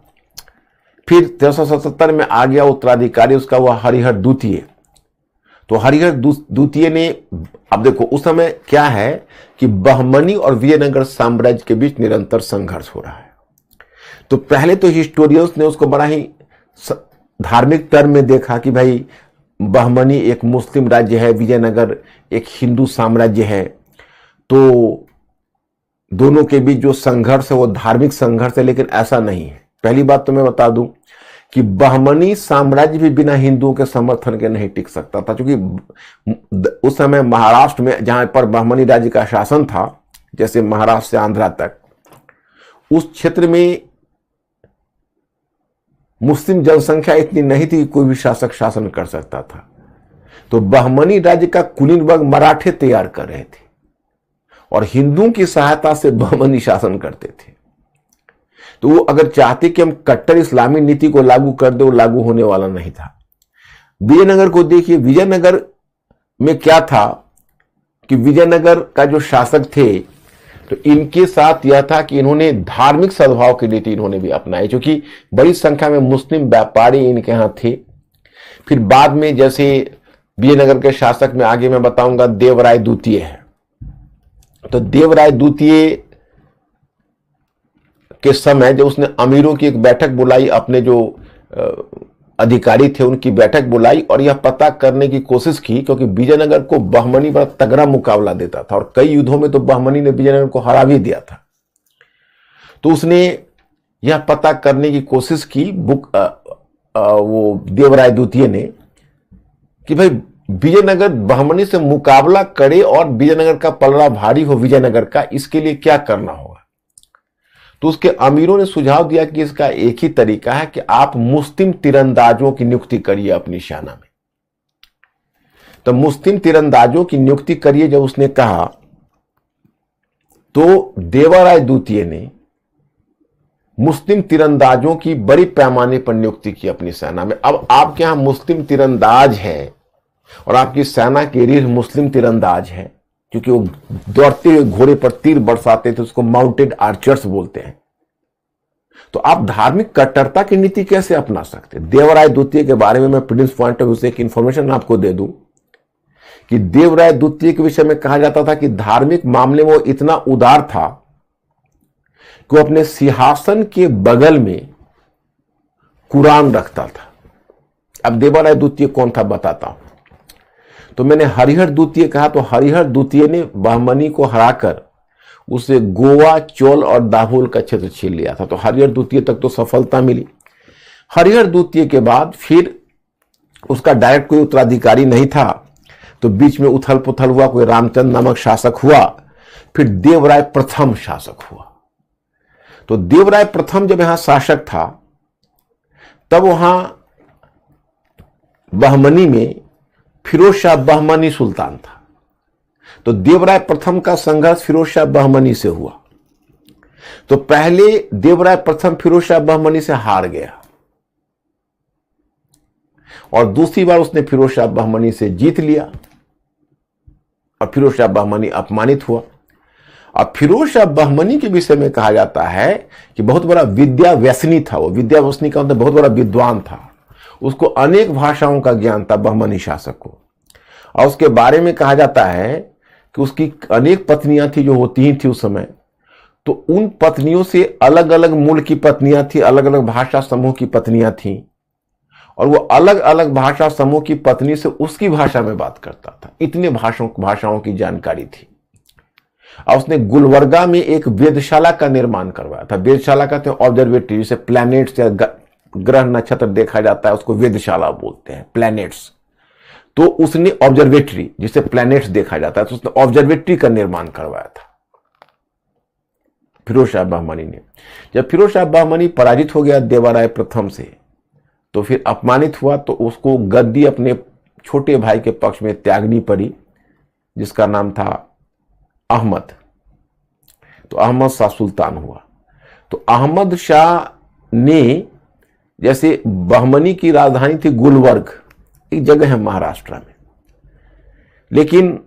फिर 1377 में आ गया उत्तराधिकारी उसका, हुआ हरिहर द्वितीय। तो हरिहर द्वितीय ने, अब देखो उस समय क्या है कि बहमनी और विजयनगर साम्राज्य के बीच निरंतर संघर्ष हो रहा है। तो पहले तो हिस्टोरियंस ने उसको बड़ा ही धार्मिक टर्म में देखा कि भाई बहमनी एक मुस्लिम राज्य है, विजयनगर एक हिंदू साम्राज्य है, तो दोनों के बीच जो संघर्ष है वो धार्मिक संघर्ष है। लेकिन ऐसा नहीं है। पहली बात तो मैं बता दूं कि बहमनी साम्राज्य भी बिना हिंदुओं के समर्थन के नहीं टिक सकता था, क्योंकि उस समय महाराष्ट्र में जहां पर बहमनी राज्य का शासन था, जैसे महाराष्ट्र से आंध्रा तक, उस क्षेत्र में मुस्लिम जनसंख्या इतनी नहीं थी कि कोई भी शासक शासन कर सकता था। तो बहमनी राज्य का कुलीन वर्ग मराठे तैयार कर रहे थे और हिंदुओं की सहायता से बहमनी शासन करते थे। तो वो अगर चाहते कि हम कट्टर इस्लामी नीति को लागू कर दे, वो लागू होने वाला नहीं था। विजयनगर को देखिए, विजयनगर में क्या था कि विजयनगर का जो शासक थे तो इनके साथ यह था कि इन्होंने धार्मिक सद्भाव की नीति इन्होंने भी अपनाई, क्योंकि बड़ी संख्या में मुस्लिम व्यापारी इनके यहां थे। फिर बाद में जैसे विजयनगर के शासक में आगे मैं बताऊंगा देवराय द्वितीय है, तो देवराय द्वितीय के समय जब उसने अमीरों की एक बैठक बुलाई, अपने जो अधिकारी थे उनकी बैठक बुलाई और यह पता करने की कोशिश की, क्योंकि विजयनगर को बहमनी बड़ा तगड़ा मुकाबला देता था और कई युद्धों में तो बहमनी ने विजयनगर को हरा भी दिया था। तो उसने यह पता करने की कोशिश की वो देवराय द्वितीय ने कि भाई विजयनगर बहमनी से मुकाबला करे और विजयनगर का पलड़ा भारी हो विजयनगर का, इसके लिए क्या करना होगा। तो उसके अमीरों ने सुझाव दिया कि इसका एक ही तरीका है कि आप मुस्लिम तीरंदाजों की नियुक्ति करिए अपनी सेना में। तो मुस्लिम तीरंदाजों की नियुक्ति करिए जब उसने कहा, तो देवराय द्वितीय ने मुस्लिम तीरंदाजों की बड़ी पैमाने पर नियुक्ति की अपनी सेना में। अब आपके यहां मुस्लिम तीरंदाज है और आपकी सेना के रीढ़ मुस्लिम तीरंदाज है, क्योंकि वो दौड़ते हुए घोड़े पर तीर बरसाते थे, उसको माउंटेड आर्चर्स बोलते हैं। तो आप धार्मिक कट्टरता की नीति कैसे अपना सकते? देवराय द्वितीय के बारे में मैं प्रिंस पॉइंट ऑफ व्यू से एक इंफॉर्मेशन आपको दे दूं कि देवराय द्वितीय के विषय में कहा जाता था कि धार्मिक मामले में वो इतना उदार था कि वो अपने सिंहासन के बगल में कुरान रखता था। अब देवराय द्वितीय कौन था बताता हूं। तो मैंने हरिहर द्वितीय कहा, तो हरिहर द्वितीय ने बहमनी को हराकर उसे गोवा, चोल और दाभोल का क्षेत्र छीन लिया था। तो हरिहर द्वितीय तक तो सफलता मिली। हरिहर द्वितीय के बाद फिर उसका डायरेक्ट कोई उत्तराधिकारी नहीं था, तो बीच में उथल पुथल हुआ, कोई रामचंद्र नामक शासक हुआ, फिर देवराय प्रथम शासक हुआ। तो देवराय प्रथम जब यहां शासक था तब वहां बहमनी में फिरोज शाह बहमनी सुल्तान था। तो देवराय प्रथम का संघर्ष फिरोज शाह बहमनी से हुआ। तो पहले देवराय प्रथम फिरोज शाह बहमनी से हार गया और दूसरी बार उसने फिरोज शाह बहमनी से जीत लिया और फिरोज शाह बहमनी अपमानित हुआ। अब फिरोज शाह बहमनी के विषय में कहा जाता है कि बहुत बड़ा विद्या व्यसनी था। वो विद्या व्यसनी का मतलब बहुत बड़ा विद्वान था, उसको अनेक भाषाओं का ज्ञान था बहमनी शासक को। और उसके बारे में कहा जाता है कि उसकी अनेक पत्नियां थी जो होती ही थी उस समय। तो उन पत्नियों से अलग अलग मूल की पत्नियां थी, अलग अलग भाषा समूह की पत्नियां थीं, और वो अलग अलग भाषा समूह की पत्नी से उसकी भाषा में बात करता था। इतने भाषाओं की जानकारी थी। और उसने गुलबर्गा में एक वेधशाला का निर्माण करवाया था। वेधशाला कहते हैं ऑब्जर्वेटरी, जिसे प्लैनेट्स या ग्रह नक्षत्र देखा जाता है उसको वेधशाला बोलते हैं, प्लैनेट्स। तो उसने ऑब्जर्वेटरी, जिसे प्लैनेट्स देखा जाता है, तो उसने ऑब्जर्वेटरी का निर्माण करवाया था फिरोज शाह बहमनी ने। जब फिरोज शाह बहमनी पराजित हो गया देवराय प्रथम से, तो फिर अपमानित हुआ, तो उसको गद्दी अपने छोटे भाई के पक्ष में त्यागनी पड़ी, जिसका नाम था अहमद। तो अहमद शाह सुल्तान हुआ। तो अहमद शाह ने, जैसे बहमनी की राजधानी थी गुलबर्ग, एक जगह है महाराष्ट्र में, लेकिन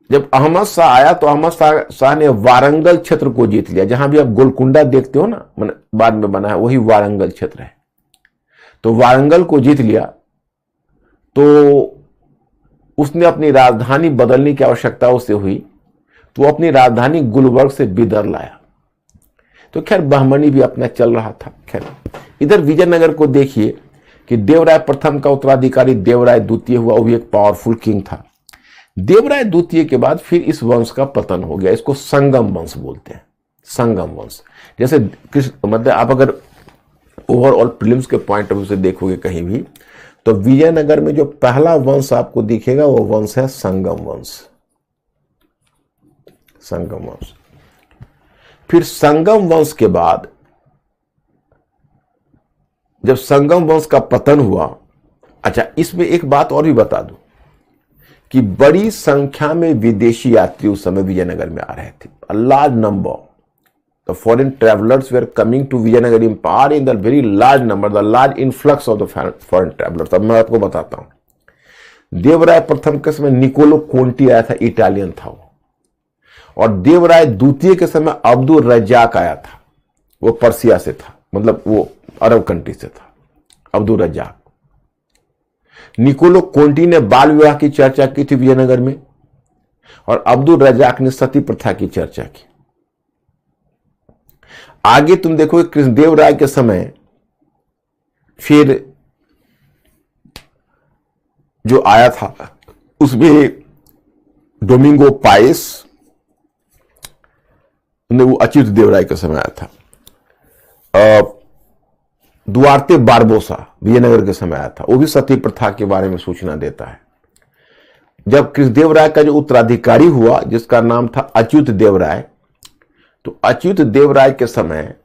जब अहमद शाह आया तो अहमद शाह ने वारंगल क्षेत्र को जीत लिया। जहां भी आप गोलकुंडा देखते हो ना, बाद में बना है, वही वारंगल क्षेत्र है। तो वारंगल को जीत लिया, तो उसने अपनी राजधानी बदलने की आवश्यकता उससे हुई, तो वो अपनी राजधानी गुलबर्ग से बिदर लाया। तो खैर बहमनी भी अपना चल रहा था। खैर इधर विजयनगर को देखिए कि देवराय प्रथम का उत्तराधिकारी देवराय द्वितीय हुआ, वो भी एक पावरफुल किंग था। देवराय द्वितीय के बाद फिर इस वंश का पतन हो गया। इसको संगम वंश बोलते हैं, संगम वंश। जैसे मतलब आप अगर ओवरऑल प्रीलिम्स के पॉइंट ऑफ व्यू से देखोगे कहीं भी, तो विजयनगर में जो पहला वंश आपको दिखेगा वो वंश है संगम वंश। संगम वंश। फिर संगम वंश के बाद जब संगम वंश का पतन हुआ, अच्छा इसमें एक बात और भी बता दूं कि बड़ी संख्या में विदेशी यात्री उस समय विजयनगर में आ रहे थे। A large number the foreign travellers were coming to Vijayanagar empire in the very large number, the large influx of the foreign travellers. अब मैं आपको बताता हूं, देवराय प्रथम के समय निकोलो कोंटी आया था, इटालियन था वो। और देवराय द्वितीय के समय अब्दुल रज्जाक आया था, वो पर्सिया से था, मतलब वो अरब कंट्री से था, अब्दुल रज्जाक। निकोलो कोंटी ने बाल विवाह की चर्चा की थी विजयनगर में, और अब्दुल रज्जाक ने सती प्रथा की चर्चा की। आगे तुम देखो कृष्णदेवराय के समय फिर जो आया था उसमें डोमिंगो पाइस, वो अच्युत देवराय के समय आया था। दुआर्ते बारबोसा विजयनगर के समय आया था, वो भी सती प्रथा के बारे में सूचना देता है। जब कृष्णदेवराय का जो उत्तराधिकारी हुआ जिसका नाम था अच्युत देवराय, तो अच्युत देवराय के समय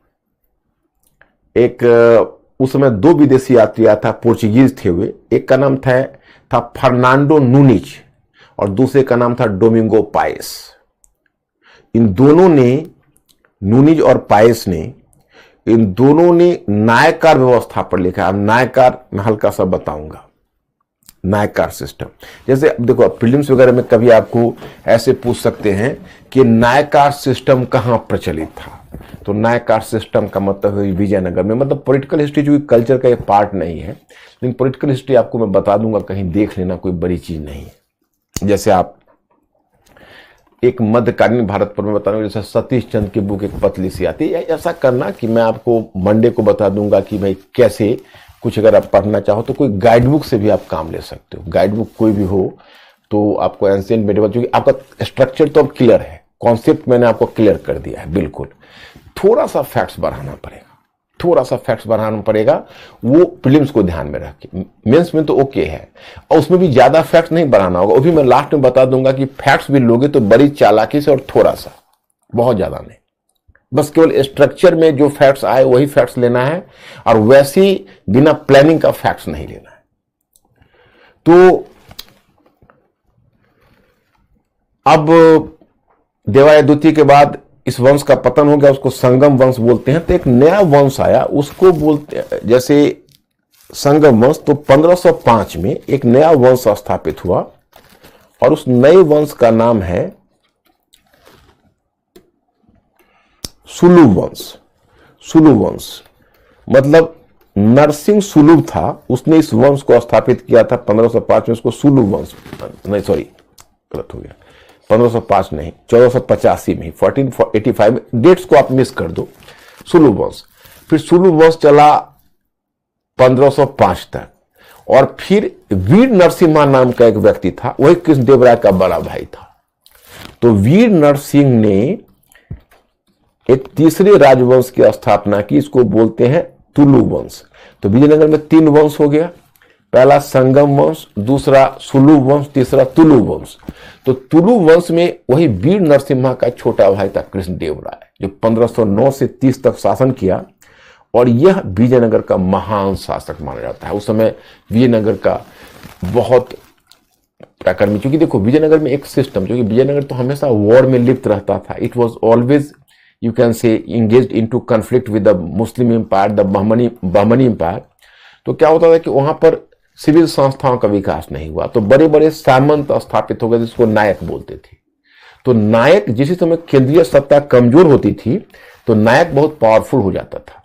उस समय 2 विदेशी यात्री आया था, पोर्चुगीज थे वे। एक का नाम था फर्नांडो नूनिज और दूसरे का नाम था डोमिंगो पाइस। इन दोनों ने, नूनिज और पाइस ने, इन दोनों ने नायकार व्यवस्था पर लिखा। अब नायकार मैं हल्का सा बताऊंगा, नायकार सिस्टम। जैसे अब देखो प्रीलिम्स वगैरह में कभी आपको ऐसे पूछ सकते हैं कि नायकार सिस्टम कहां प्रचलित था, तो नायकार सिस्टम का मतलब है विजयनगर में। मतलब पॉलिटिकल हिस्ट्री जो कल्चर का एक पार्ट नहीं है, लेकिन पॉलिटिकल हिस्ट्री आपको मैं बता दूंगा, कहीं देख लेना, कोई बड़ी चीज नहीं है। जैसे आप एक मध्यकालीन भारत पर मैं बता रहा हूं, जैसे सतीश चंद्र की बुक एक पतली सी आती है। ऐसा करना कि मैं आपको मंडे को बता दूंगा कि भाई कैसे कुछ अगर आप पढ़ना चाहो तो कोई गाइड बुक से भी आप काम ले सकते हो। गाइड बुक कोई भी हो तो आपको एंशिएंट मेडिवल, क्योंकि आपका स्ट्रक्चर तो अब क्लियर है, कॉन्सेप्ट मैंने आपको क्लियर कर दिया है बिल्कुल। थोड़ा सा फैक्ट्स बढ़ाना पड़ेगा, थोड़ा सा फैक्ट्स बढ़ाना पड़ेगा, वो प्रीलिम्स को ध्यान में रख के। मेंस में तो ओके है, और उसमें भी ज्यादा फैक्ट्स नहीं बढ़ाना होगा। वो भी मैं लास्ट में बता दूंगा कि फैक्ट्स भी लोगे तो बड़ी चालाकी से, और थोड़ा सा, बहुत ज्यादा नहीं। बस केवल स्ट्रक्चर में जो फैक्ट्स आए वही फैक्ट्स लेना है, और वैसे ही बिना प्लानिंग का फैक्ट्स नहीं लेना है। तो अब देवराय द्वितीय के बाद इस वंश का पतन हो गया, उसको संगम वंश बोलते हैं। तो एक नया वंश आया, उसको बोलते, जैसे संगम वंश, तो 1505 में एक नया वंश स्थापित हुआ, और उस नए वंश का नाम है सुलुभ वंश। सुलुभ वंश मतलब नरसिंह सुलुभ था, उसने इस वंश को स्थापित किया था 1505 में। उसको सुलुभ वंश, नहीं सॉरी गलत हो गया, 1505 नहीं, 1485 में, 1485 में, डेट्स को आप मिस कर दो। सुलुभ वंश, फिर सुलुभ वंश चला 1505 तक, और फिर वीर नरसिम्हा नाम का एक व्यक्ति था, वही कृष्णदेवराय का बड़ा भाई था। तो वीर नरसिंह ने एक तीसरे राजवंश की स्थापना की, इसको बोलते हैं तुलु वंश। तो विजयनगर में 3 वंश हो गया, पहला संगम वंश, दूसरा सुलु वंश, तीसरा तुलु वंश। तो तुलु वंश में वही वीर नरसिम्हा का छोटा भाई था कृष्णदेवराय, जो 1509 से 30 तक शासन किया, और यह विजयनगर का महान शासक माना जाता है। उस समय विजयनगर का बहुत प्राकर्मी, क्योंकि देखो विजयनगर में एक सिस्टम, क्योंकि विजयनगर तो हमेशा वॉर में लिप्त रहता था। It was always you can say engaged into conflict with the Muslim Empire, the Bahmani Empire। तो क्या होता था कि वहां पर सिविल संस्थाओं का विकास नहीं हुआ, तो बड़े बड़े सामंत स्थापित हो गए, जिसको नायक बोलते थे। तो नायक, जिस समय केंद्रीय सत्ता कमजोर होती थी तो नायक बहुत पावरफुल हो जाता था।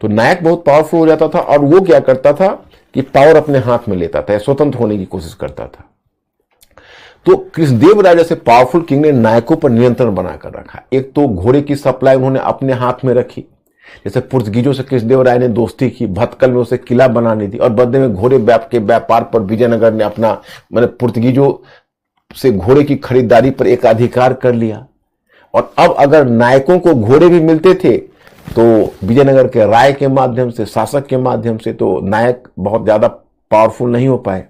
तो नायक बहुत पावरफुल हो जाता था, और वो क्या करता था कि पावर अपने हाथ में लेता था, स्वतंत्र होने की कोशिश करता था। तो कृष्णदेवराय जैसे पावरफुल किंग ने नायकों पर नियंत्रण बनाकर रखा। एक तो घोड़े की सप्लाई उन्होंने अपने हाथ में रखी, जैसे पुर्तगीजों से कृष्णदेवराय ने दोस्ती की, भटकल में उसे किला बनानी थी, और बदले में घोड़े के व्यापार पर विजयनगर ने अपना, मतलब पुर्तगीजों से घोड़े की खरीदारी पर एकाधिकार कर लिया। और अब अगर नायकों को घोड़े भी मिलते थे तो विजयनगर के राय के माध्यम से, शासक के माध्यम से, तो नायक बहुत ज्यादा पावरफुल नहीं हो पाए,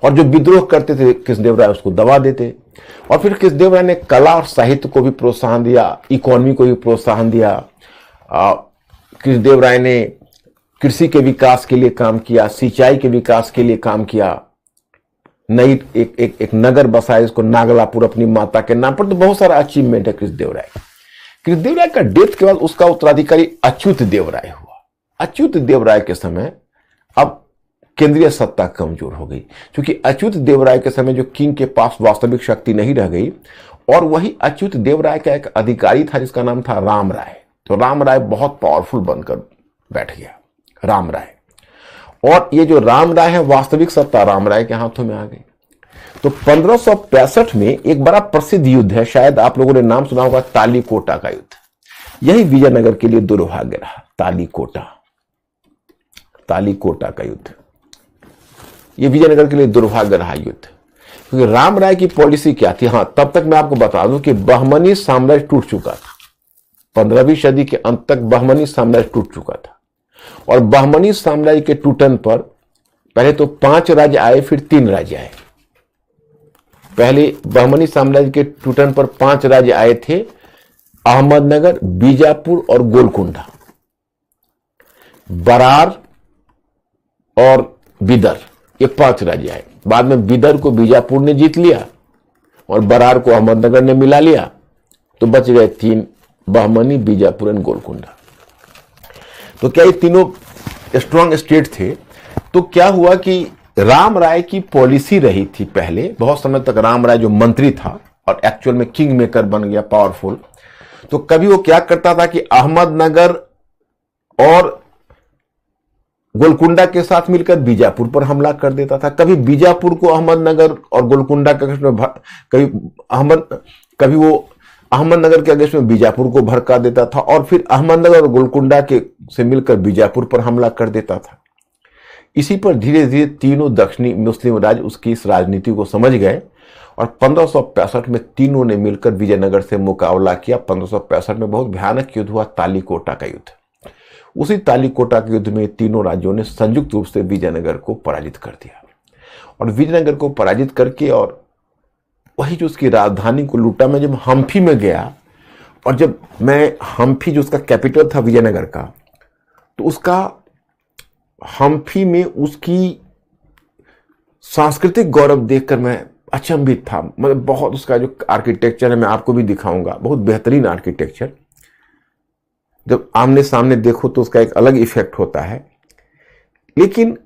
और जो विद्रोह करते थे कृष्णदेवराय उसको दबा देते। और फिर कृष्णदेवराय ने कला और साहित्य को भी प्रोत्साहन दिया, इकोनॉमी को भी प्रोत्साहन दिया। कृष्णदेवराय ने कृषि के विकास के लिए काम किया, सिंचाई के विकास के लिए काम किया। नई एक नगर बसाया इसको नागलापुर अपनी माता के नाम पर। तो बहुत सारा अचीवमेंट है कृष्णदेवराय का। कृष्णदेवराय का डेथ के बाद उसका उत्तराधिकारी अच्युत देवराय हुआ। अच्युत देवराय के समय अब केंद्रीय सत्ता कमजोर हो गई, क्योंकि अच्युत देवराय के समय जो किंग के पास वास्तविक शक्ति नहीं रह गई, और वही अच्युत देवराय का एक अधिकारी था जिसका नाम था राम राय। तो राम राय बहुत पावरफुल बनकर बैठ गया, राम राय। और ये जो राम राय है, वास्तविक सत्ता राम राय के हाथों में आ गई। तो 1565 में एक बड़ा प्रसिद्ध युद्ध है, शायद आप लोगों ने नाम सुना होगा, तालीकोटा का युद्ध। यही विजयनगर के लिए दुर्भाग्य रहा, तालीकोटा का युद्ध। यह विजयनगर के लिए दुर्भाग्य रहा युद्ध, क्योंकि राम राय की पॉलिसी क्या थी। हां, तब तक मैं आपको बता दूं कि बहमनी साम्राज्य टूट चुका था। 15वीं सदी के अंत तक बहमनी साम्राज्य टूट चुका था, और बहमनी साम्राज्य के टूटन पर पहले तो 5 राज्य आए, फिर 3 राज्य आए। पहले बहमनी साम्राज्य के टूटन पर 5 राज्य आए थे, अहमदनगर, बीजापुर और गोलकुंडा, बरार और बिदर, ये 5 राज्य आए। बाद में बिदर को बीजापुर ने जीत लिया और बरार को अहमदनगर ने मिला लिया, तो बच गए 3, बहमनी, बीजापुर और गोलकुंडा। तो क्या ये तीनों स्ट्रांग स्टेट थे। तो क्या हुआ कि राम राय की पॉलिसी रही थी पहले बहुत समय तक, राम राय जो मंत्री था और एक्चुअल में किंग मेकर बन गया, पावरफुल। तो कभी वो क्या करता था कि अहमदनगर और गोलकुंडा के साथ मिलकर बीजापुर पर हमला कर देता था। कभी बीजापुर को अहमदनगर और गोलकुंडा के अगेंस्ट में कभी वो अहमदनगर के अगेंस्ट में बीजापुर को भड़का देता था, और फिर अहमदनगर और गोलकुंडा के से मिलकर बीजापुर पर हमला कर देता था। इसी पर धीरे धीरे तीनों दक्षिणी मुस्लिम राज्य उसकी इस राजनीति को समझ गए, और 1565 में तीनों ने मिलकर विजयनगर से मुकाबला किया। 1565 में बहुत भयानक युद्ध हुआ, तालीकोटा का युद्ध। उसी तालीकोटा के युद्ध में तीनों राज्यों ने संयुक्त रूप से विजयनगर को पराजित कर दिया, और विजयनगर को पराजित करके और वही जो उसकी राजधानी को लूटा। मैं जब हम्फी में गया, और जब मैं हम्फी जो उसका कैपिटल था विजयनगर का, तो उसका हम्फी में उसकी सांस्कृतिक गौरव देखकर मैं अचंभित था। मतलब बहुत उसका जो आर्किटेक्चर है, मैं आपको भी दिखाऊंगा, बहुत बेहतरीन आर्किटेक्चर। जब आमने सामने देखो तो उसका एक अलग इफेक्ट होता है। लेकिन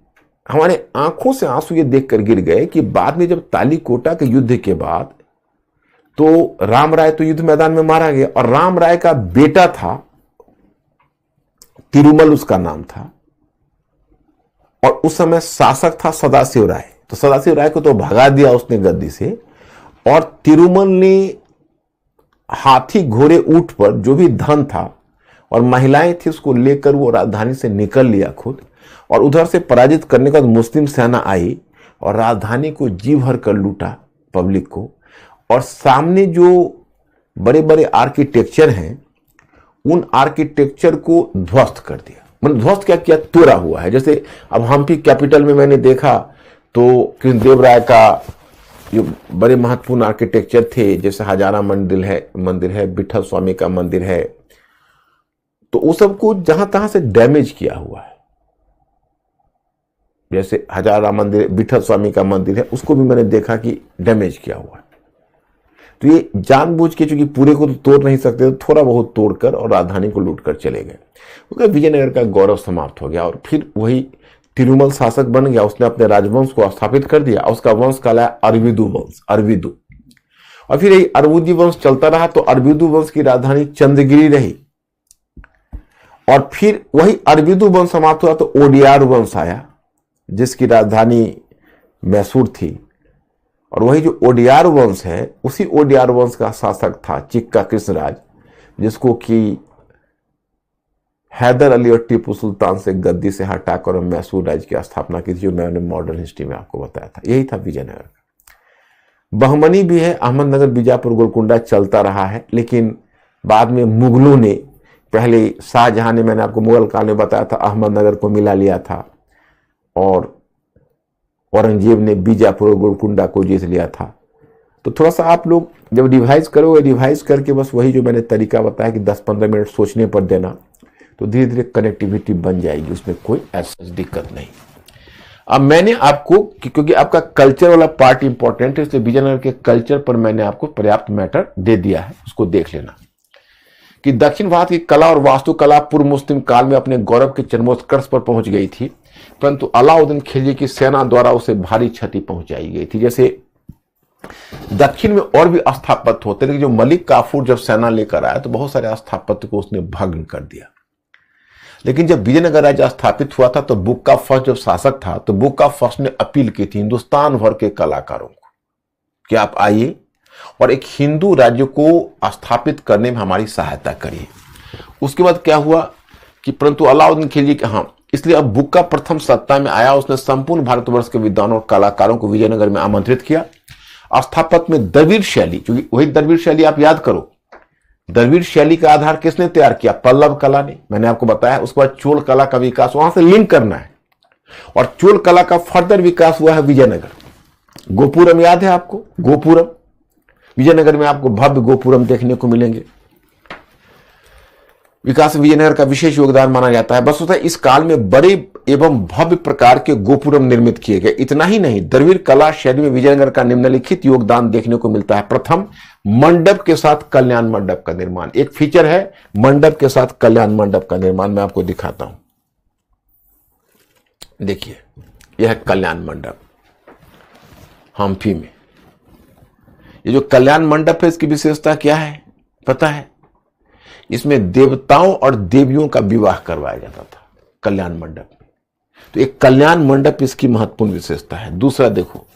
हमारे आंखों से आंसू ये देखकर गिर गए कि बाद में जब तालीकोटा के युद्ध के बाद, तो राम राय तो युद्ध मैदान में मारा गया, और राम राय का बेटा था, तिरुमल उसका नाम था, और उस समय शासक था सदाशिव राय। तो सदाशिव राय को तो भगा दिया उसने गद्दी से, और तिरुमल ने हाथी, घोड़े, ऊंट पर जो भी धन था और महिलाएं थी, उसको लेकर वो राजधानी से निकल लिया खुद, और उधर से पराजित करने के बाद मुस्लिम सेना आई और राजधानी को जी भर कर लूटा, पब्लिक को। और सामने जो बड़े बड़े आर्किटेक्चर हैं, उन आर्किटेक्चर को ध्वस्त कर दिया। मतलब ध्वस्त क्या किया, तोड़ा हुआ है। जैसे अब हम्पी कैपिटल में मैंने देखा तो कृष्णदेव राय का जो बड़े महत्वपूर्ण आर्किटेक्चर थे, जैसे हजारा मंदिर है, विठल स्वामी का मंदिर है, तो वो सबको जहां तहां से डैमेज किया हुआ है। जैसे हजारा मंदिर, विठल स्वामी का मंदिर है, उसको भी मैंने देखा कि डैमेज किया हुआ है। तो ये जानबूझ के, चूंकि पूरे को तो तोड़ नहीं सकते, तो थोड़ा बहुत तोड़कर और राजधानी को लूट कर चले गए। उसका विजयनगर का गौरव समाप्त हो गया, और फिर वही तिरुमल शासक बन गया। उसने अपने राजवंश को स्थापित कर दिया। उसका वंश कहलाया अरविदु वंश, अरविदु। और फिर यही अरविदु वंश चलता रहा, तो अरविदु वंश की राजधानी चंद्रगिरी रही, और फिर वही अरविदु वंश समाप्त हुआ तो ओडियार वंश आया, जिसकी राजधानी मैसूर थी। और वही जो ओडियार वंश है, उसी ओडियार वंश का शासक था चिक्का कृष्णराज, जिसको कि हैदर अली और टीपू सुल्तान से गद्दी से हटाकर मैसूर राज्य की स्थापना की थी, जो मैंने मॉडर्न हिस्ट्री में आपको बताया था। यही था विजयनगर का। बहमनी भी है, अहमदनगर, बीजापुर, गोलकुंडा चलता रहा है। लेकिन बाद में मुगलों ने, पहले शाहजहां ने, मैंने आपको मुगल काल में बताया था, अहमदनगर को मिला लिया था, और औरंगजेब ने बीजापुर और गोलकुंडा को जीत लिया था। तो थोड़ा सा आप लोग जब रिवाइज करोगे, रिवाइज करके बस वही जो मैंने तरीका बताया कि 10-15 मिनट सोचने पर देना, तो धीरे धीरे कनेक्टिविटी बन जाएगी, उसमें कोई ऐसा दिक्कत नहीं। अब मैंने आपको, क्योंकि आपका कल्चर वाला पार्ट इंपॉर्टेंट है, इसलिए विजयनगर के कल्चर पर मैंने आपको पर्याप्त मैटर दे दिया है, उसको देख लेना। कि दक्षिण भारत की कला और वास्तुकला पूर्व मुस्लिम काल में अपने गौरव के चरमोत्कर्ष पर पहुंच गई थी, परंतु अलाउद्दीन खिलजी की सेना द्वारा उसे भारी क्षति पहुंचाई गई थी। जैसे दक्षिण में और भी स्थापत्य होते, लेकिन जो मलिक काफूर जब सेना लेकर आया तो बहुत सारे स्थापत्य को उसने भग्न कर दिया। लेकिन जब विजयनगर राज्य स्थापित हुआ था तो बुक्का फर्स्ट जब शासक था तो बुक्का फर्स्ट ने अपील की थी हिंदुस्तान भर के कलाकारों को कि आप आइए और एक हिंदू राज्य को स्थापित करने में हमारी सहायता करिए। उसके बाद क्या हुआ कि परंतु अलाउद्दीन खिलजी, हाँ, इसलिए अब बुक्का प्रथम सत्ता में आया। उसने संपूर्ण भारतवर्ष के विद्वानों और कलाकारों को विजयनगर में आमंत्रित किया। स्थापत्य में द्रविड़ शैली, क्योंकि वही द्रविड़ शैली आप याद करो, द्रविड़ शैली का आधार किसने तैयार किया? पल्लव कला ने, मैंने आपको बताया। उसके बाद चोल कला का विकास वहां से लिंक करना है, और चोल कला का फर्दर विकास हुआ है विजयनगर। गोपुरम याद है आपको? गोपुरम, विजयनगर में आपको भव्य गोपुरम देखने को मिलेंगे। विकास में विजयनगर का विशेष योगदान माना जाता है। बस होता है इस काल में बड़े एवं भव्य प्रकार के गोपुरम निर्मित किए गए। इतना ही नहीं, द्रविड़ कला शैली में विजयनगर का निम्नलिखित योगदान देखने को मिलता है। प्रथम, मंडप के साथ कल्याण मंडप का निर्माण। एक फीचर है मंडप के साथ कल्याण मंडप का निर्माण, मैं आपको दिखाता हूं। देखिए, यह है कल्याण मंडप हम्पी में। ये जो कल्याण मंडप है, इसकी विशेषता क्या है पता है? इसमें देवताओं और देवियों का विवाह करवाया जाता था कल्याण मंडप में। तो एक कल्याण मंडप इसकी महत्वपूर्ण विशेषता है। दूसरा देखो,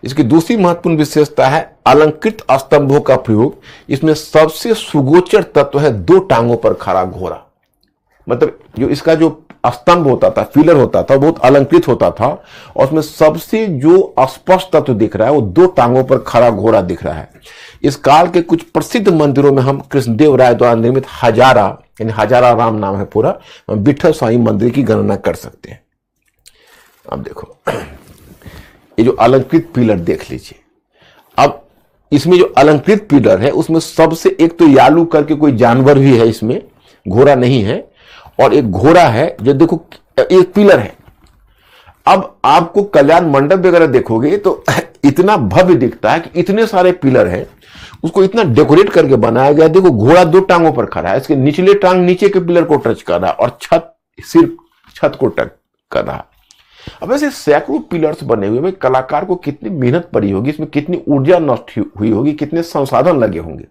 इसकी दूसरी महत्वपूर्ण विशेषता है अलंकृत स्तंभों का प्रयोग। इसमें सबसे सुगोचर तत्व है 2 टांगों पर खड़ा घोड़ा। मतलब जो इसका जो स्तंभ होता था, पिलर होता था, बहुत अलंकृत होता था, और उसमें सबसे जो स्पष्ट तत्व दिख रहा है वो 2 टांगों पर खड़ा घोड़ा दिख रहा है। इस काल के कुछ प्रसिद्ध मंदिरों में हम कृष्णदेव राय द्वारा निर्मित हजारा, यानी हजारा राम नाम है पूरा, विठल साईं मंदिर की गणना कर सकते हैं। अब देखो, ये जो अलंकृत पिलर देख लीजिए। अब इसमें जो अलंकृत पिलर है उसमें सबसे एक तो यालू करके कोई जानवर भी है, इसमें घोड़ा नहीं है, और एक घोड़ा है जो देखो एक पिलर है। अब आपको कल्याण मंडप वगैरह देखोगे तो इतना भव्य दिखता है कि इतने सारे पिलर हैं, उसको इतना डेकोरेट करके बनाया गया। देखो, घोड़ा 2 टांगों पर खड़ा है, इसके निचले टांग नीचे के पिलर को टच कर रहा है और सिर्फ छत को टच कर रहा है। अब ऐसे सैकड़ों पिलर्स बने हुए, कलाकार को कितनी मेहनत पड़ी होगी, इसमें कितनी ऊर्जा नष्ट हुई होगी, कितने संसाधन लगे होंगे।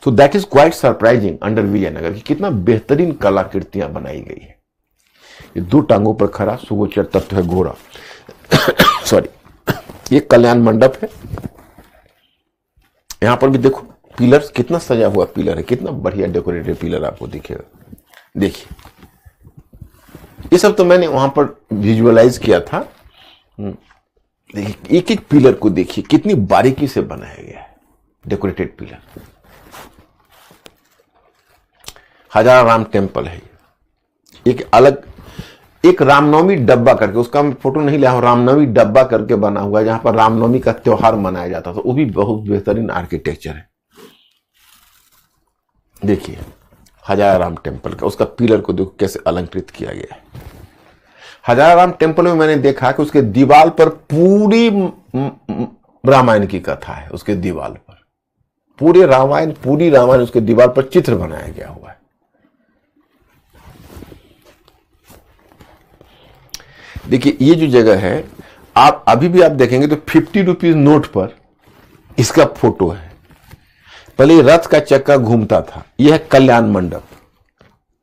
तो that is quite surprising under Vijayanagar कि कितना बेहतरीन कलाकृतियां बनाई गई है। ये 2 टांगों पर खड़ा सुगोचर तत्व है घोड़ा। सॉरी, ये कल्याण मंडप है। यहां पर भी देखो पिलर्स, कितना सजा हुआ पिलर है, कितना बढ़िया डेकोरेटेड पिलर आपको दिखेगा। देखिए, ये सब तो मैंने वहां पर विजुअलाइज किया था। देखिए, एक एक पिलर को देखिए कितनी बारीकी से बनाया गया है, डेकोरेटेड पिलर। हजारा राम टेम्पल है। एक अलग, एक रामनवमी डब्बा करके, उसका मैं फोटो नहीं लिया हूं, रामनवमी डब्बा करके बना हुआ है जहां पर रामनवमी का त्योहार मनाया जाता था। वो भी बहुत बेहतरीन आर्किटेक्चर है। देखिए, हजारा राम टेम्पल का उसका पिलर को देखो कैसे अलंकृत किया गया है। हजारा राम टेम्पल में मैंने देखा कि उसके दीवार पर पूरी रामायण की कथा है। उसके दीवार पर पूरी रामायण उसके दीवार पर चित्र बनाया गया हुआ है। देखिए, ये जो जगह है, आप अभी भी आप देखेंगे तो 50 रुपीज नोट पर इसका फोटो है। पहले रथ का चक्का घूमता था। यह है कल्याण मंडप,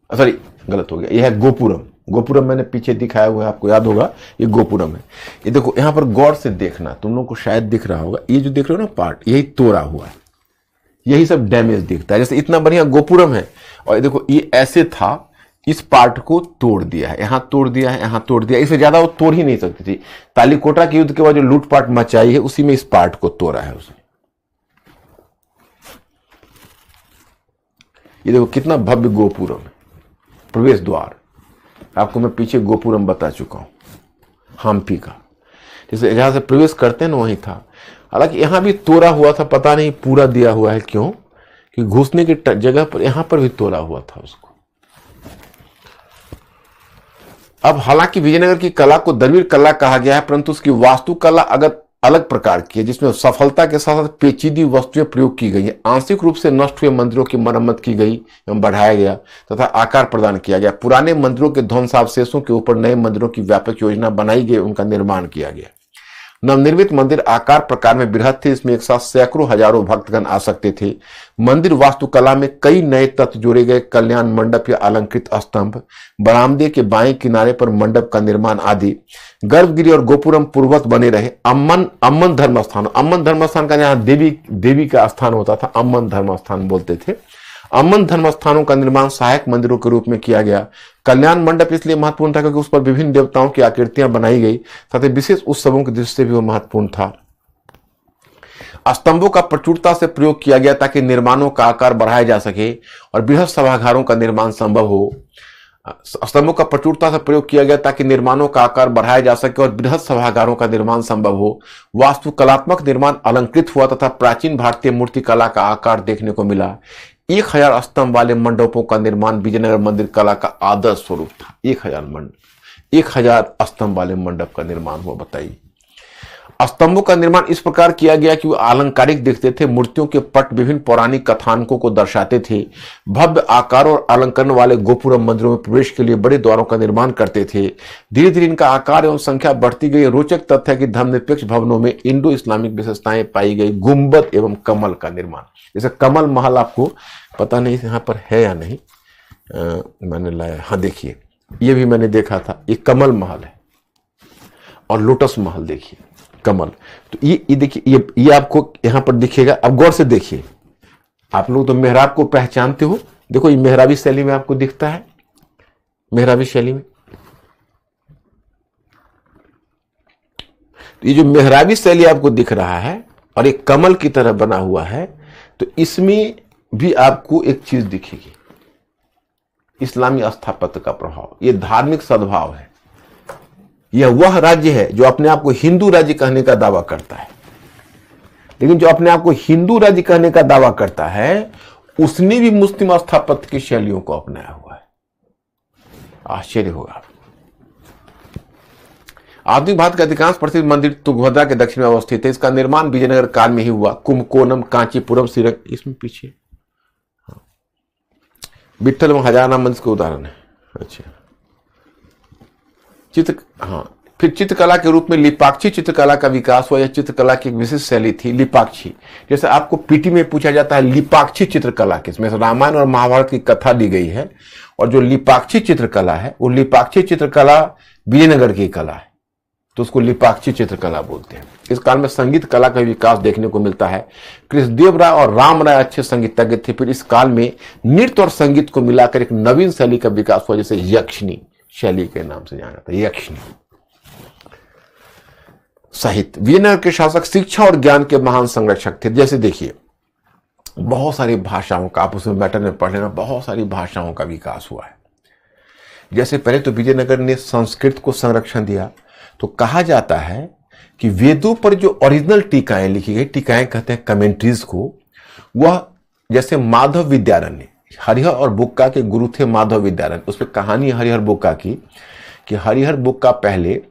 सॉरी गलत हो गया, यह है गोपुरम। गोपुरम मैंने पीछे दिखाया हुआ है, आपको याद होगा, ये गोपुरम है। ये देखो, यहां पर गौर से देखना, तुम लोग को शायद दिख रहा होगा, ये जो देख रहे हो ना पार्ट, यही तोड़ा हुआ है, यही सब डैमेज दिखता है। जैसे इतना बढ़िया गोपुरम है, और देखो ये ऐसे था, इस पार्ट को तोड़ दिया है, यहां तोड़ दिया है, यहां तोड़ दिया। इससे ज्यादा वो तोड़ ही नहीं सकती थी। तालीकोटा के युद्ध के बाद जो लूटपाट मचाई है, उसी में इस पार्ट को तोड़ा है उसने। ये देखो कितना भव्य गोपुरम है, प्रवेश द्वार। आपको मैं पीछे गोपुरम बता चुका हूं हम्पी का। जैसे जहां से प्रवेश करते हैं ना, वहीं था। हालांकि यहां भी तोड़ा हुआ था, पता नहीं पूरा दिया हुआ है क्यों, कि घुसने की जगह पर यहां पर भी तोड़ा हुआ था उसको। अब हालांकि विजयनगर की कला को द्रविड़ कला कहा गया है, परंतु उसकी वास्तुकला अगर अलग प्रकार की है, जिसमें सफलता के साथ साथ पेचीदी वस्तुएं प्रयोग की गई है। आंशिक रूप से नष्ट हुए मंदिरों की मरम्मत की गई एवं बढ़ाया गया तथा आकार प्रदान किया गया। पुराने मंदिरों के ध्वंसावशेषों के ऊपर नए मंदिरों की व्यापक योजना बनाई गई, उनका निर्माण किया गया। नवनिर्मित मंदिर आकार प्रकार में बृहद थे, इसमें एक साथ सैकड़ों हजारों भक्तगण आ सकते थे। मंदिर वास्तुकला में कई नए तत्व जोड़े गए, कल्याण मंडप या अलंकृत स्तंभ, बरामदे के बाएं किनारे पर मंडप का निर्माण आदि। गर्भगिरी और गोपुरम पूर्ववत बने रहे। अम्मन धर्मस्थान का जहां देवी का स्थान होता था, अम्मन धर्मस्थान बोलते थे। अम्मन धर्मस्थानों का निर्माण सहायक मंदिरों के रूप में किया गया। कल्याण मंडप इसलिए महत्वपूर्ण था क्योंकि उस पर विभिन्न देवताओं की आकृतियां बनाई गई, साथ ही विशेष उत्सवों की दृष्टि से भी वो महत्वपूर्ण था। स्तंभों का प्रचुरता से प्रयोग किया गया ताकि निर्माणों का आकार बढ़ाया जा सके और बृहद सभागारों का निर्माण संभव हो। स्तंभों का प्रचुरता से प्रयोग किया गया ताकि निर्माणों का आकार बढ़ाया जा सके और बृहद सभागारों का निर्माण संभव हो। वास्तुकलात्मक निर्माण अलंकृत हुआ तथा प्राचीन भारतीय मूर्तिकला का आकार देखने को मिला। 1000 स्तंभ वाले मंडपों का निर्माण विजयनगर मंदिर कला का आदर्श स्वरूप था। 1000 स्तंभ वाले मंडप का निर्माण हुआ। बताइए, स्तंभों का निर्माण इस प्रकार किया गया कि वो अलंकारिक दिखते थे। मूर्तियों के पट विभिन्न पौराणिक कथानकों को दर्शाते थे। भव्य आकार और अलंकरण वाले गोपुरम मंदिरों में प्रवेश के लिए बड़े द्वारों का निर्माण करते थे। धीरे धीरे इनका आकार एवं संख्या बढ़ती गई। रोचक तथ्य है कि धर्मनिरपेक्ष भवनों में इंडो इस्लामिक विशेषताएं पाई गई। गुंबद एवं कमल का निर्माण, जैसे कमल महल, आपको पता नहीं यहाँ पर है या नहीं, मैंने लाया, हाँ देखिए, ये भी मैंने देखा था। ये कमल महल है और लोटस महल देखिए, कमल। तो ये देखिए, ये आपको यहां पर दिखेगा। अब गौर से देखिए, आप लोग तो मेहराब को पहचानते हो। देखो, ये मेहराबी शैली में आपको दिखता है, मेहराबी शैली में। ये जो मेहराबी शैली आपको दिख रहा है और एक कमल की तरह बना हुआ है, तो इसमें भी आपको एक चीज दिखेगी, इस्लामी स्थापत्य का प्रभाव। ये धार्मिक सद्भाव है। यह वह राज्य है जो अपने आप को हिंदू राज्य कहने का दावा करता है, लेकिन जो अपने आप को हिंदू राज्य कहने का दावा करता है, उसने भी मुस्लिम स्थापत्य की शैलियों को अपनाया हुआ है। आश्चर्य होगा। आधुनिक भारत के अधिकांश प्रसिद्ध मंदिर तुंगभद्रा के दक्षिण में अवस्थित है। इसका निर्माण विजयनगर काल में ही हुआ। कुंभकोणम, कांचीपुरम, श्रीरंग, इसमें पीछे विट्ठल एवं हजारनाम मंदिर के उदाहरण है। अच्छा, फिर चित्रकला के रूप में लिपाक्षी चित्रकला का विकास हुआ। यह चित्रकला की एक विशिष्ट शैली थी, लिपाक्षी। जैसे आपको पीटी में पूछा जाता है लिपाक्षी चित्रकला किसमें, रामायण और महाभारत की कथा दी गई है, और जो लिपाक्षी चित्रकला है वो लिपाक्षी चित्रकला विजयनगर की कला है, तो उसको लिपाक्षी चित्रकला बोलते हैं। इस काल में संगीत कला का विकास देखने को मिलता है। कृष्णदेव राय और राम राय अच्छे संगीतज्ञ थे। फिर इस काल में नृत्य और संगीत को मिलाकर एक नवीन शैली का विकास हुआ, जैसे यक्षिणी शैली के नाम से जाना जाता है। यक्षिणी साहित्य, विजयनगर के शासक शिक्षा और ज्ञान के महान संरक्षक थे। जैसे देखिए, बहुत सारी भाषाओं का, आप उसमें मैटर में पढ़ लेना, बहुत सारी भाषाओं का विकास हुआ है। जैसे पहले तो विजयनगर ने संस्कृत को संरक्षण दिया। तो कहा जाता है कि वेदों पर जो ओरिजिनल टीकाएं लिखी गई, टीकाएं कहते हैं कमेंट्रीज को, वह जैसे माधव विद्यारण्य, हरिहर और बुक्का के गुरु थे माधव विद्यारण्य। उस पर कहानी हरिहर बुक्का की, कि हरिहर बुक्का पहले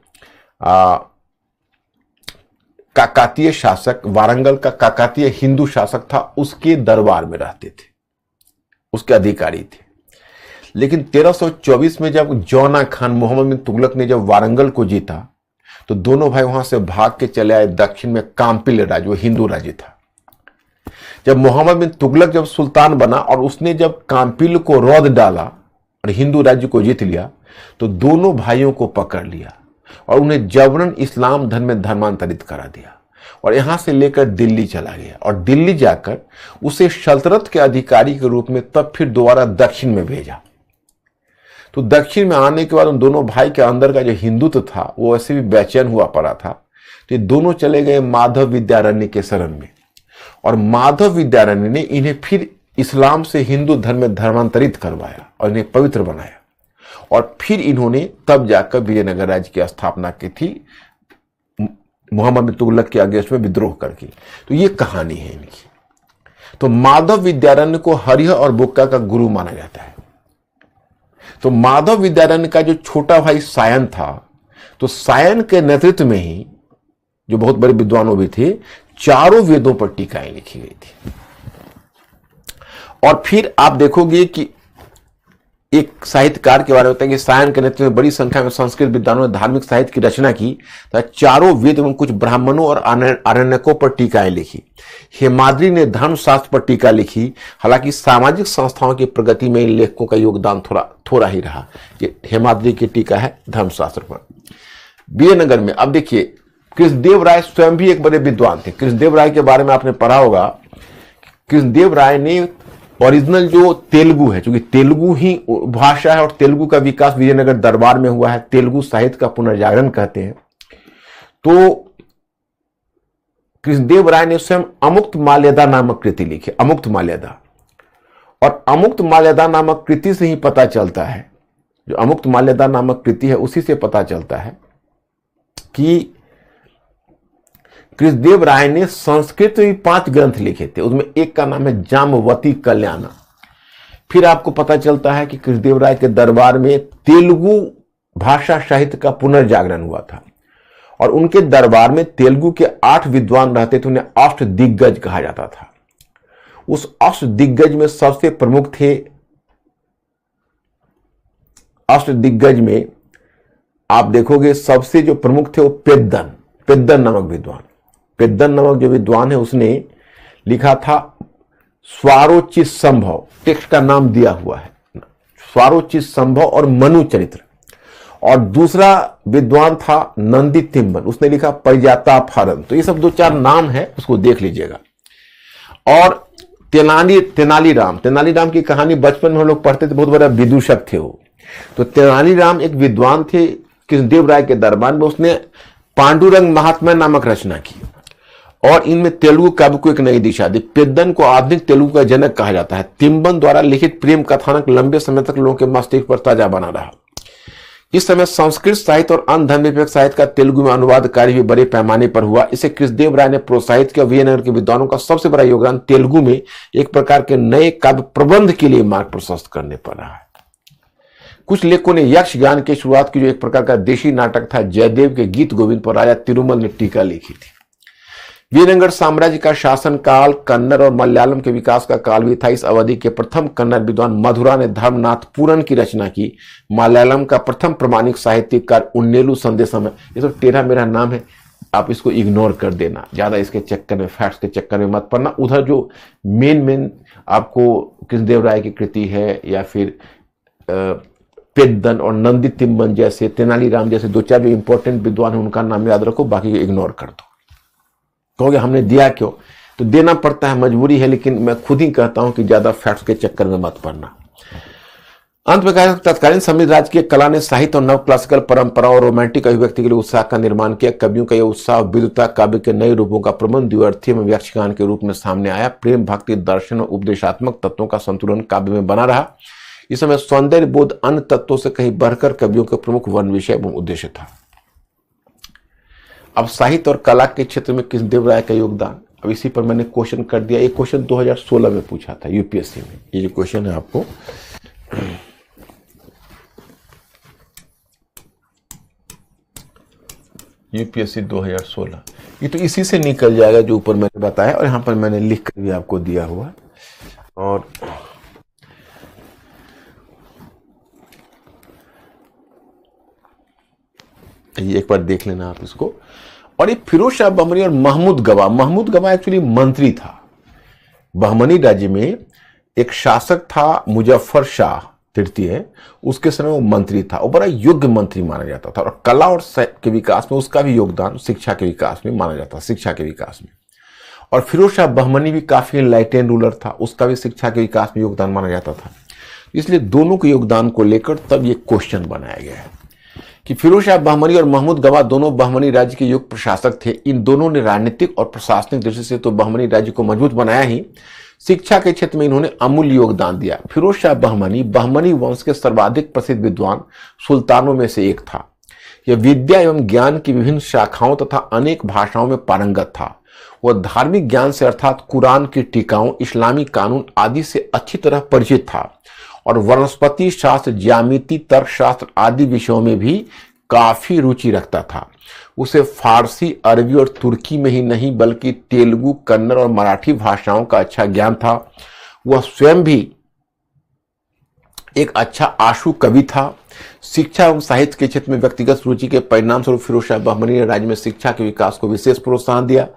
काकातीय शासक, वारंगल का काकातीय हिंदू शासक था, उसके दरबार में रहते थे, उसके अधिकारी थे। लेकिन 1324 में जब जौना खान मोहम्मद बिन तुगलक ने जब वारंगल को जीता, तो दोनों भाई वहां से भाग के चले आए दक्षिण में कांपिल राज्य, वो हिंदू राज्य था। जब मोहम्मद बिन तुगलक जब सुल्तान बना और उसने जब कांपिल को रौंद डाला और हिंदू राज्य को जीत लिया, तो दोनों भाइयों को पकड़ लिया और उन्हें जबरन इस्लाम धर्म में धर्मांतरित करा दिया, और यहां से लेकर दिल्ली चला गया, और दिल्ली जाकर उसे सल्तनत के अधिकारी के रूप में तब फिर दोबारा दक्षिण में भेजा। तो दक्षिण में आने के बाद उन दोनों भाई के अंदर का जो हिंदुत्व था वो वैसे भी बेचैन हुआ पड़ा था। तो ये दोनों चले गए माधव विद्यारण्य के शरण में, और माधव विद्यारण्य ने इन्हें फिर इस्लाम से हिंदू धर्म में धर्मांतरित करवाया और इन्हें पवित्र बनाया, और फिर इन्होंने तब जाकर विजयनगर राज्य की स्थापना की थी, मोहम्मद बिन तुगलक के अगेंस्ट में विद्रोह करके। तो ये कहानी है इनकी। तो माधव विद्यारण्य को हरिहर और बुक्का का गुरु माना जाता है। तो माधव विद्यारण्य का जो छोटा भाई सायन था, तो सायन के नेतृत्व में ही जो बहुत बड़े विद्वानों भी थे, चारों वेदों पर टीकाएं लिखी गई थी। और फिर आप देखोगे कि एक साहित्यकार के बारे में होता है कि सायन के नेतृत्व में बड़ी संख्या में संस्कृत विद्वानों ने धार्मिक साहित्य की रचना की, तो चारों वेद एवं कुछ ब्राह्मणों और आरण्यकों पर टीकाएं लिखी। हेमाद्रि ने धर्मशास्त्र पर टीका लिखी। हालांकि सामाजिक संस्थाओं की प्रगति में इन लेखकों का योगदान थोड़ा ही रहा। ये हेमाद्रि की टीका है धर्मशास्त्र पर। विजयनगर में अब देखिए, कृष्णदेव राय स्वयं भी एक बड़े विद्वान थे। कृष्णदेव राय के बारे में आपने पढ़ा होगा। कृष्णदेव राय ने ओरिजिनल जो तेलुगु है, क्योंकि तेलुगु ही भाषा है और तेलुगु का विकास विजयनगर दरबार में हुआ है, तेलुगु साहित्य का पुनर्जागरण कहते हैं। तो कृष्णदेव राय ने स्वयं अमुक्त माल्यदा नामक कृति लिखी, अमुक्त माल्यदा। और अमुक्त माल्यदा नामक कृति से ही पता चलता है, जो अमुक्त माल्यदा नामक कृति है उसी से पता चलता है कि कृष्णदेव राय ने संस्कृत में 5 ग्रंथ लिखे थे। उसमें एक का नाम है जामवती कल्याण। फिर आपको पता चलता है कि कृष्णदेव राय के दरबार में तेलुगु भाषा साहित्य का पुनर्जागरण हुआ था और उनके दरबार में तेलुगु के 8 विद्वान रहते थे, उन्हें अष्टदिग्गज कहा जाता था। उस अष्टदिग्गज में सबसे प्रमुख थे, अष्टदिग्गज में आप देखोगे सबसे जो प्रमुख थे वो पेद्दन नामक विद्वान। पेद्दन नामक जो विद्वान है उसने लिखा था स्वारोचित संभव, टेक्स्ट का नाम दिया हुआ है, स्वारोचित संभव और मनु चरित्र। और दूसरा विद्वान था नंदी तिम्बन, उसने लिखा परिजाता फारन। तो ये सब 2-4 नाम है, उसको देख लीजिएगा। और तेनालीराम की कहानी बचपन में हम लोग पढ़ते थे, बहुत बड़ा विदूषक थे वो। तो तेनालीराम एक विद्वान थे कृष्णदेव राय के दरबार में, उसने पांडुरंग महात्म्य नामक रचना की और इनमें तेलुगु काव्य को एक नई दिशा दी। पेद्दन को आधुनिक तेलुगु का जनक कहा जाता है। तिम्बन द्वारा लिखित प्रेम कथानक लंबे समय तक लोगों के मस्तिष्क पर ताजा बना रहा। इस समय संस्कृत साहित्य और अन्य धर्मनिरपेक्ष साहित्य का तेलुगु में अनुवाद कार्य भी बड़े पैमाने पर हुआ। इसे कृष्णदेव राय ने प्रोत्साहित किया। विजयनगर के विद्वानों का सबसे बड़ा योगदान तेलुगु में एक प्रकार के नए काव्य प्रबंध के लिए मार्ग प्रशस्त करने पर रहा है। कुछ लेखकों ने यक्ष ज्ञान की शुरुआत की, जो एक प्रकार का देशी नाटक था। जयदेव के गीत गोविंद पर राजा तिरुमल ने टीका लिखी थी। विजयनगर साम्राज्य का शासन काल कन्नड़ और मलयालम के विकास का काल भी था। इस अवधि के प्रथम कन्नड़ विद्वान मधुरा ने धर्मनाथ पूरन की रचना की। मलयालम का प्रथम प्रमाणिक साहित्यकार उन्नेलू संदेशम। ये तो टेढ़ा मेरा नाम है, आप इसको इग्नोर कर देना, ज्यादा इसके चक्कर में, फैक्ट्स के चक्कर में मत पड़ना। उधर जो मेन आपको कृष्णदेव राय की कृति है या फिर पेद्दन और नंदी तिम्बन जैसे, तेनालीराम जैसे 2-4 जो इंपॉर्टेंट विद्वान हैं उनका नाम याद रखो, बाकी को इग्नोर कर दो। कहोगे हमने दिया क्यों? तो देना पड़ता है, मजबूरी है, लेकिन मैं खुद ही कहता हूं कि ज्यादा फैक्ट्स के चक्कर में मत पड़ना। अंत में कहा, तत्कालीन समृद्ध राजकीय कला ने साहित्य और नव क्लासिकल परंपरा और रोमांटिक अभिव्यक्ति के लिए उत्साह का निर्माण किया। कवियों का यह उत्साह विद्वता काव्य के नए रूपों का प्रबंध द्व्यर्थी एवं यक्षगान के रूप में सामने आया। प्रेम भक्ति दर्शन और उपदेशात्मक तत्वों का संतुलन काव्य में बना रहा। इस समय सौंदर्य बोध अन्य तत्वों से कहीं बढ़कर कवियों के प्रमुख वन विषय एवं उद्देश्य था। अब साहित्य और कला के क्षेत्र में कृष्णदेव राय का योगदान, अब इसी पर मैंने क्वेश्चन कर दिया। एक क्वेश्चन 2016 में पूछा था यूपीएससी में। ये जो क्वेश्चन है आपको यूपीएससी 2016, ये तो इसी से निकल जाएगा जो ऊपर मैंने बताया और यहां पर मैंने लिख कर भी आपको दिया हुआ। और ये एक बार देख लेना आप इसको। और ये फिरोज शाह बहमनी और महमूद गवा एक्चुअली मंत्री था। बहमनी राज्य में एक शासक था मुजफ्फर शाह तृतीय, उसके समय वो मंत्री था और बड़ा योग्य मंत्री माना जाता था। और कला और के विकास में उसका भी योगदान शिक्षा के विकास में माना जाता, शिक्षा के विकास में। और फिरोज शाह बहमनी भी काफी एनलाइटेंड रूलर था, उसका भी शिक्षा के विकास में योगदान माना जाता था। इसलिए दोनों के योगदान को लेकर तब ये क्वेश्चन बनाया गया है कि फिरोज शाह बहमनी और महमूद गवा दोनों बहमनी राज्य के योग्य प्रशासक थे। इन दोनों ने राजनीतिक और प्रशासनिक दृष्टि से तो बहमनी राज्य को मजबूत बनाया ही, शिक्षा के क्षेत्र में इन्होंने अमूल्य योगदान दिया। फिरोज शाह बहमनी वंश के सर्वाधिक प्रसिद्ध विद्वान सुल्तानों में से एक था। यह विद्या एवं ज्ञान की विभिन्न शाखाओं तथा अनेक भाषाओं में पारंगत था। वह धार्मिक ज्ञान से अर्थात कुरान की टीकाओं, इस्लामी कानून आदि से अच्छी तरह परिचित था और वनस्पति शास्त्र, ज्यामिति, तर्कशास्त्र आदि विषयों में भी काफी रुचि रखता था। उसे फारसी, अरबी और तुर्की में ही नहीं बल्कि तेलुगु, कन्नड़ और मराठी भाषाओं का अच्छा ज्ञान था। वह स्वयं भी एक अच्छा आशु कवि था। शिक्षा एवं साहित्य के क्षेत्र में व्यक्तिगत रुचि के परिणाम स्वरूप फिरोज शाह बहमनी ने राज्य में शिक्षा के विकास को विशेष प्रोत्साहन दिया।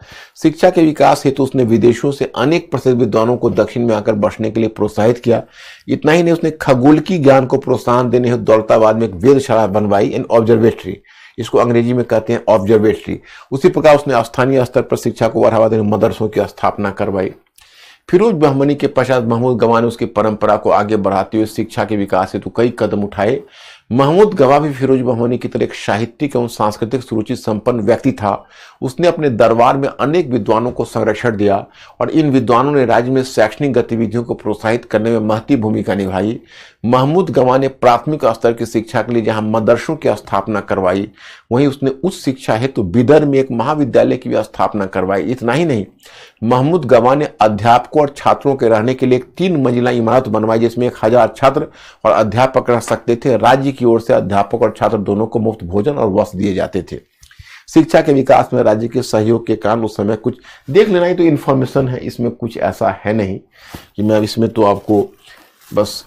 शिक्षा के विकास हेतु उसने विदेशों से अनेक प्रसिद्ध विद्वानों को दक्षिण में आकर बसने के लिए प्रोत्साहित किया। इतना ही नहीं, उसने खगोल की ज्ञान को प्रोत्साहन देने हेतु दौलताबाद में एक वेधशाला बनवाई, एन ऑब्जर्वेटरी, इसको अंग्रेजी में कहते हैं ऑब्जर्वेटरी। उसी प्रकार उसने स्थानीय स्तर पर शिक्षा को बढ़ावा देने मदरसों की स्थापना करवाई। फिरोज बहमनी के पश्चात महमूद गवाह ने उसकी परंपरा को आगे बढ़ाते हुए शिक्षा के विकास हेतु कई कदम उठाए। महमूद गवाह भी फिरोज बहमनी की तरह एक साहित्यिक एवं सांस्कृतिक सुरुचि संपन्न व्यक्ति था। उसने अपने दरबार में अनेक विद्वानों को संरक्षण दिया और इन विद्वानों ने राज्य में शैक्षणिक गतिविधियों को प्रोत्साहित करने में महती भूमिका निभाई। महमूद गवाह ने प्राथमिक स्तर की शिक्षा के लिए जहां मदरसों की स्थापना करवाई, वहीं उसने उच्च शिक्षा हेतु बिदर में एक महाविद्यालय की भी स्थापना करवाई। इतना ही नहीं, महमूद गवाह ने अध्यापकों और छात्रों के रहने के लिए एक 3 मंजिला इमारत बनवाई जिसमें 1000 छात्र और अध्यापक रह सकते थे। राज्य की ओर से अध्यापक और छात्र दोनों को मुफ्त भोजन और वस्त्र दिए जाते थे। शिक्षा के विकास में राज्य के सहयोग के कारण उस समय कुछ देख लेना ही तो इन्फॉर्मेशन है, इसमें कुछ ऐसा है नहीं कि मैं इसमें तो आपको बस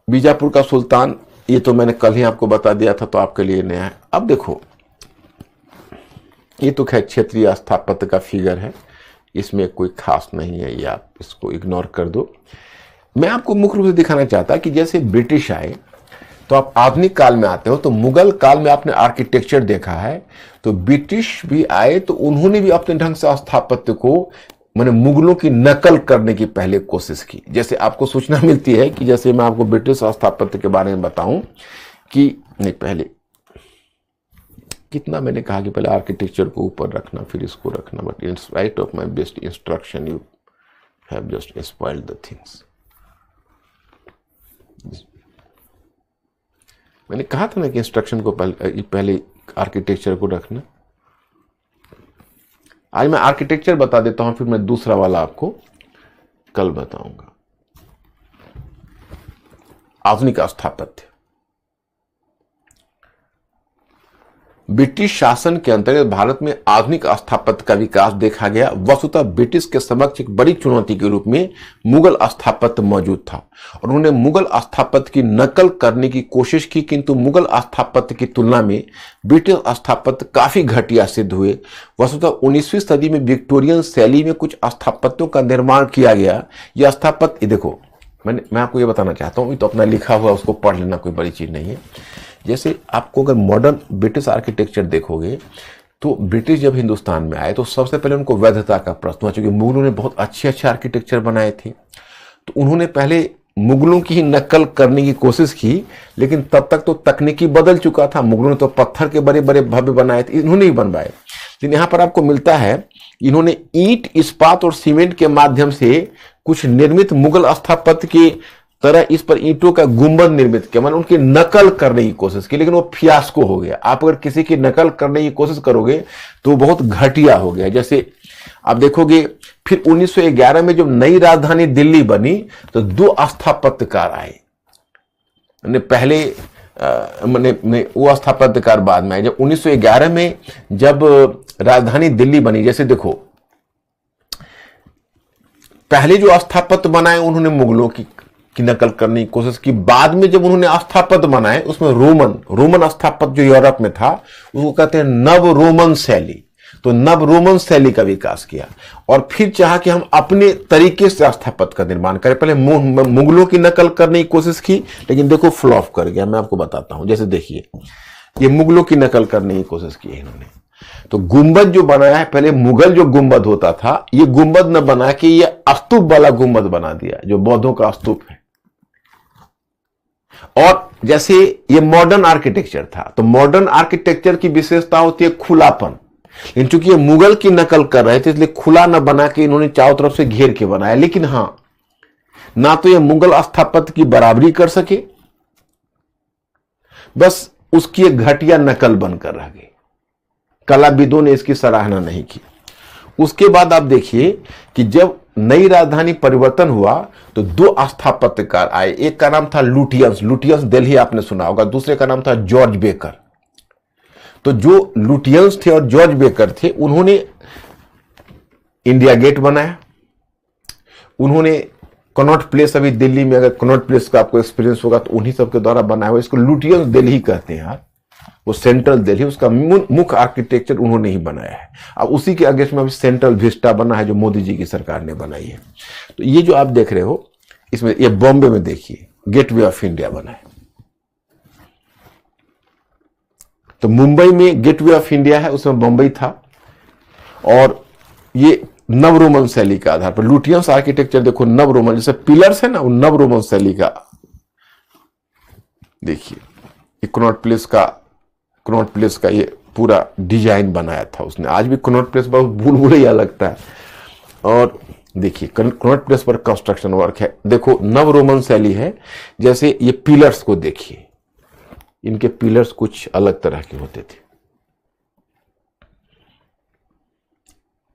बीजापुर का सुल्तान, ये तो मैंने कल ही आपको बता दिया था, तो आपके लिए नया है। अब देखो, ये तो खैर क्षेत्रीय स्थापत्य का फिगर है, इसमें कोई खास नहीं है, ये आप इसको इग्नोर कर दो। मैं आपको मुख्य रूप से दिखाना चाहता कि जैसे ब्रिटिश आए तो आप आधुनिक काल में आते हो, तो मुगल काल में आपने आर्किटेक्चर देखा है, तो ब्रिटिश भी आए तो उन्होंने भी अपने ढंग से स्थापत्य को मैंने मुगलों की नकल करने की पहले कोशिश की। जैसे आपको सूचना मिलती है कि जैसे मैं आपको ब्रिटिश स्थापत्य के बारे में बताऊं कि नहीं, पहले कितना मैंने कहा कि पहले आर्किटेक्चर को ऊपर रखना फिर इसको रखना, but in spite of my best instruction you have just spoiled the things. मैंने कहा था ना कि इंस्ट्रक्शन को पहले आर्किटेक्चर को रखना। आज मैं आर्किटेक्चर बता देता हूं, फिर मैं दूसरा वाला आपको कल बताऊंगा। आधुनिक स्थापत्य ब्रिटिश शासन के अंतर्गत भारत में आधुनिक स्थापत्य का विकास देखा गया। वस्तुतः ब्रिटिश के समक्ष एक बड़ी चुनौती के रूप में मुगल स्थापत्य मौजूद था और उन्होंने मुगल स्थापत्य की नकल करने की कोशिश की, किंतु मुगल स्थापत्य की तुलना में ब्रिटिश स्थापत्य काफी घटिया सिद्ध हुए। वस्तुतः 19वीं सदी में विक्टोरियन शैली में कुछ स्थापत्यों का निर्माण किया गया। यह स्थापत्य देखो, मैं आपको ये बताना चाहता हूं, तो अपना लिखा हुआ उसको पढ़ लेना, कोई बड़ी चीज नहीं है। जैसे आपको अगर मॉडर्न ब्रिटिश आर्किटेक्चर देखोगे तो ब्रिटिश जब हिंदुस्तान में आए तो सबसे पहले उनको वैधता का प्रश्न हुआ, क्योंकि मुगलों ने बहुत अच्छे अच्छे आर्किटेक्चर बनाए थे, तो उन्होंने पहले मुगलों की ही नकल करने की कोशिश की, लेकिन तब तक तो तकनीकी बदल चुका था। मुगलों ने तो पत्थर के बड़े बड़े भव्य बनाए थे, इन्होंने ही बनवाए। लेकिन यहां पर आपको मिलता है इन्होंने ईंट, इस्पात और सीमेंट के माध्यम से कुछ निर्मित मुगल स्थापत्य की तरह इस पर ईंटों का गुंबद निर्मित किया, मतलब उनकी नकल करने की कोशिश की, लेकिन वो फियास्को हो गया। आप अगर किसी की नकल करने की कोशिश करोगे तो बहुत घटिया हो गया। जैसे आप देखोगे फिर 1911 में जब नई राजधानी दिल्ली बनी तो 2 स्थापत्यकार आए। पहले वो स्थापत्यकार बाद में आए। जब 1911 में जब राजधानी दिल्ली बनी, जैसे देखो पहले जो स्थापत्य बनाए उन्होंने मुगलों की नकल करने की कोशिश की। बाद में जब उन्होंने स्थापत्य बनाए उसमें रोमन स्थापत्य जो यूरोप में था उसको कहते हैं नव रोमन शैली, तो नव रोमन शैली का विकास किया और फिर चाहा कि हम अपने तरीके से स्थापत्य का निर्माण करें। पहले मुगलों की नकल करने की कोशिश की, लेकिन देखो फ्लॉप कर गया। मैं आपको बताता हूं, जैसे देखिए ये मुगलों की नकल करने की कोशिश की है इन्होंने। तो गुंबद जो बनाया है, पहले मुगल जो गुंबद होता था, ये गुंबद न बना के ये स्तूप वाला गुंबद बना दिया, जो बौद्धों का स्तूप है। और जैसे ये मॉडर्न आर्किटेक्चर था, तो मॉडर्न आर्किटेक्चर की विशेषता होती है खुलापन, लेकिन चूंकि ये मुगल की नकल कर रहे थे इसलिए खुला न बना के इन्होंने चारों तरफ से घेर के बनाया। लेकिन हां, ना तो ये मुगल स्थापत्य की बराबरी कर सके, बस उसकी एक घटिया नकल बनकर रह गई। कलाविदों ने इसकी सराहना नहीं की। उसके बाद आप देखिए कि जब नई राजधानी परिवर्तन हुआ तो दो स्थापत्यकार आए। एक का नाम था लुटियंस, लुटियंस दिल्ली आपने सुना होगा। दूसरे का नाम था जॉर्ज बेकर। तो जो लुटियंस थे और जॉर्ज बेकर थे, उन्होंने इंडिया गेट बनाया। उन्होंने कनॉट प्लेस, अभी दिल्ली में अगर कनॉट प्लेस का आपको एक्सपीरियंस होगा तो उन्हीं सबके द्वारा बनाया हुआ, इसको लुटियंस दिल्ली कहते हैं यार। वो सेंट्रल दिल्ली, उसका मुख्य आर्किटेक्चर उन्होंने ही बनाया है। अब उसी के अगेंस्ट में अभी सेंट्रल विस्टा बना है जो मोदी जी की सरकार ने बनाई है। तो ये जो आप देख रहे हो इसमें, ये बॉम्बे में देखिए गेटवे ऑफ इंडिया बना है। तो मुंबई में गेटवे ऑफ इंडिया है, उसमें बॉम्बे था। और ये नव रोमन शैली के आधार पर लुटियंस आर्किटेक्चर देखो, नव रोमन जैसे पिलर्स है ना, वो नव रोमन शैली का। देखिए कनॉट प्लेस का ये पूरा डिजाइन बनाया था उसने। आज भी कनॉट प्लेस बहुत भूल-भुलैया लगता है। और देखिए कनॉट प्लेस पर कंस्ट्रक्शन वर्क है। देखो नव रोमन शैली है। जैसे ये पिलर्स को देखिए, इनके पिलर्स कुछ अलग तरह के होते थे।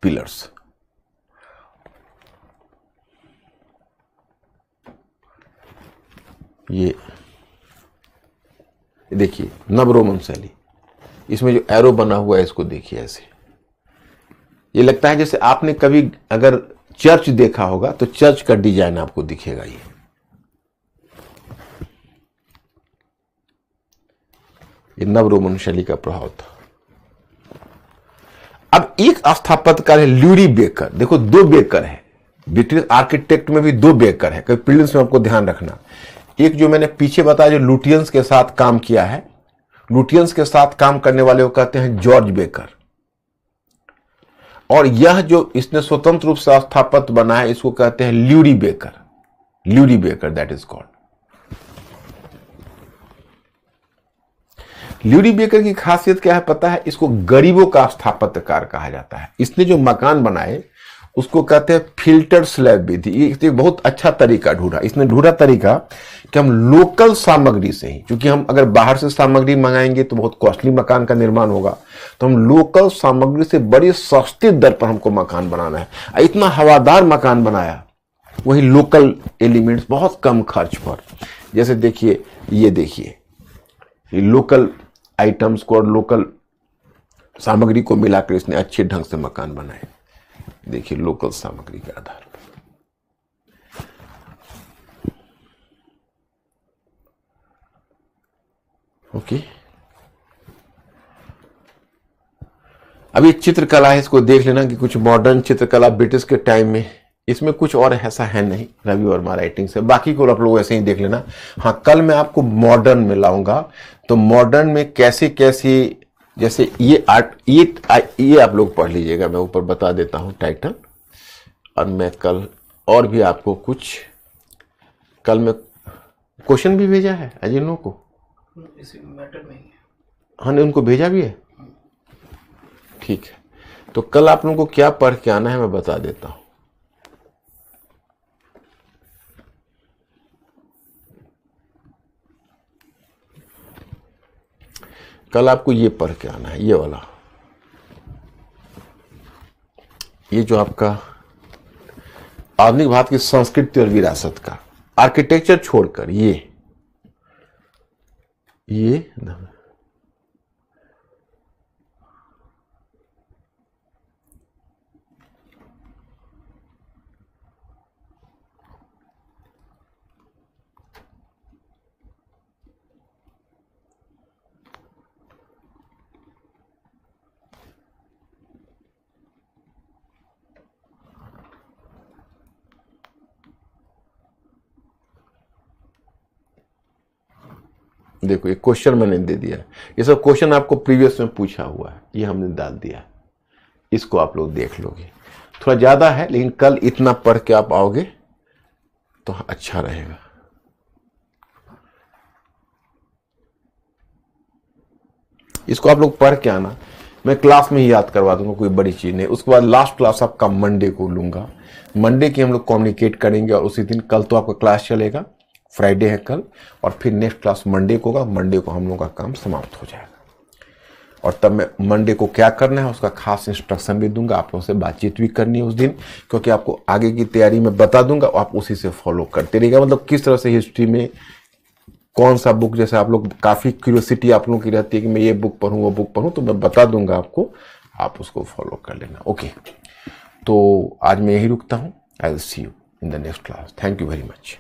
पिलर्स ये देखिए नव रोमन शैली, इसमें जो एरो बना हुआ है इसको देखिए। ऐसे ये लगता है जैसे आपने कभी अगर चर्च देखा होगा तो चर्च का डिजाइन आपको दिखेगा। ये नव रोमन शैली का प्रभाव था। अब एक स्थापत्यकार है ल्यूरी बेकर। देखो दो बेकर है, ब्रिटिश आर्किटेक्ट में भी दो बेकर है। कभी प्रीलिम्स में आपको ध्यान रखना। एक जो मैंने पीछे बताया जो लुटियंस के साथ काम किया है, लुटियंस के साथ काम करने वाले को कहते हैं जॉर्ज बेकर। और यह जो इसने स्वतंत्र रूप से स्थापत्य बना है इसको कहते हैं Laurie Baker. Laurie Baker that is called. Laurie Baker की खासियत क्या है पता है? इसको गरीबों का स्थापत्यकार कहा जाता है। इसने जो मकान बनाए उसको कहते हैं फिल्टर स्लैब विधि। ये बहुत अच्छा तरीका ढूंढा। इसने ढूंढा तरीका कि हम लोकल सामग्री से ही, क्योंकि हम अगर बाहर से सामग्री मंगाएंगे तो बहुत कॉस्टली मकान का निर्माण होगा, तो हम लोकल सामग्री से बड़ी सस्ती दर पर हमको मकान बनाना है। इतना हवादार मकान बनाया, वही लोकल एलिमेंट्स बहुत कम खर्च पर। जैसे देखिए, ये देखिए लोकल आइटम्स को और लोकल सामग्री को मिलाकर इसने अच्छे ढंग से मकान बनाए। देखिए लोकल सामग्री के आधार पर। ओके, अब ये चित्रकला है, इसको देख लेना कि कुछ मॉडर्न चित्रकला ब्रिटिश के टाइम में, इसमें कुछ और ऐसा है नहीं रवि वर्मा राइटिंग से। बाकी को आप लोग ऐसे ही देख लेना। हाँ, कल मैं आपको मॉडर्न में लाऊंगा, तो मॉडर्न में कैसे कैसे, जैसे ये आर्ट, ये आप लोग पढ़ लीजिएगा, मैं ऊपर बता देता हूं टाइटल। और मैं कल और भी आपको कुछ, कल मैं क्वेश्चन भी भेजा है अजिनो को, इसी मैटर में ही है। हाँ ने उनको भेजा भी है। ठीक है, तो कल आप लोगों को क्या पढ़ के आना है मैं बता देता हूं। कल आपको ये पढ़ के आना है, ये वाला, ये जो आपका आधुनिक भारत की संस्कृति और विरासत का आर्किटेक्चर छोड़कर ये देखो, ये क्वेश्चन मैंने दे दिया। ये सब क्वेश्चन आपको प्रीवियस में पूछा हुआ है, ये हमने डाल दिया। इसको आप लोग देख लोगे। थोड़ा ज्यादा है लेकिन कल इतना पढ़ के आप आओगे तो अच्छा रहेगा। इसको आप लोग पढ़ के आना, मैं क्लास में ही याद करवा दूंगा, कोई बड़ी चीज नहीं। उसके बाद लास्ट क्लास आपका मंडे को लूंगा। मंडे की हम लोग कम्युनिकेट करेंगे और उसी दिन, कल तो आपका क्लास चलेगा, फ्राइडे है कल, और फिर नेक्स्ट क्लास मंडे को होगा। मंडे को हम लोगों का काम समाप्त हो जाएगा। और तब मैं मंडे को क्या करना है उसका खास इंस्ट्रक्शन भी दूंगा। आप लोगों से बातचीत भी करनी है उस दिन, क्योंकि आपको आगे की तैयारी में बता दूंगा, आप उसी से फॉलो करते रहिएगा। मतलब किस तरह से हिस्ट्री में कौन सा बुक, जैसे आप लोग काफ़ी क्यूरियोसिटी आप लोगों की रहती है कि मैं ये बुक पढूं वो बुक पढूं, तो मैं बता दूंगा आपको, आप उसको फॉलो कर लेना। ओके, तो आज मैं यही रुकता हूँ। I will see you in the next class. Thank you very much.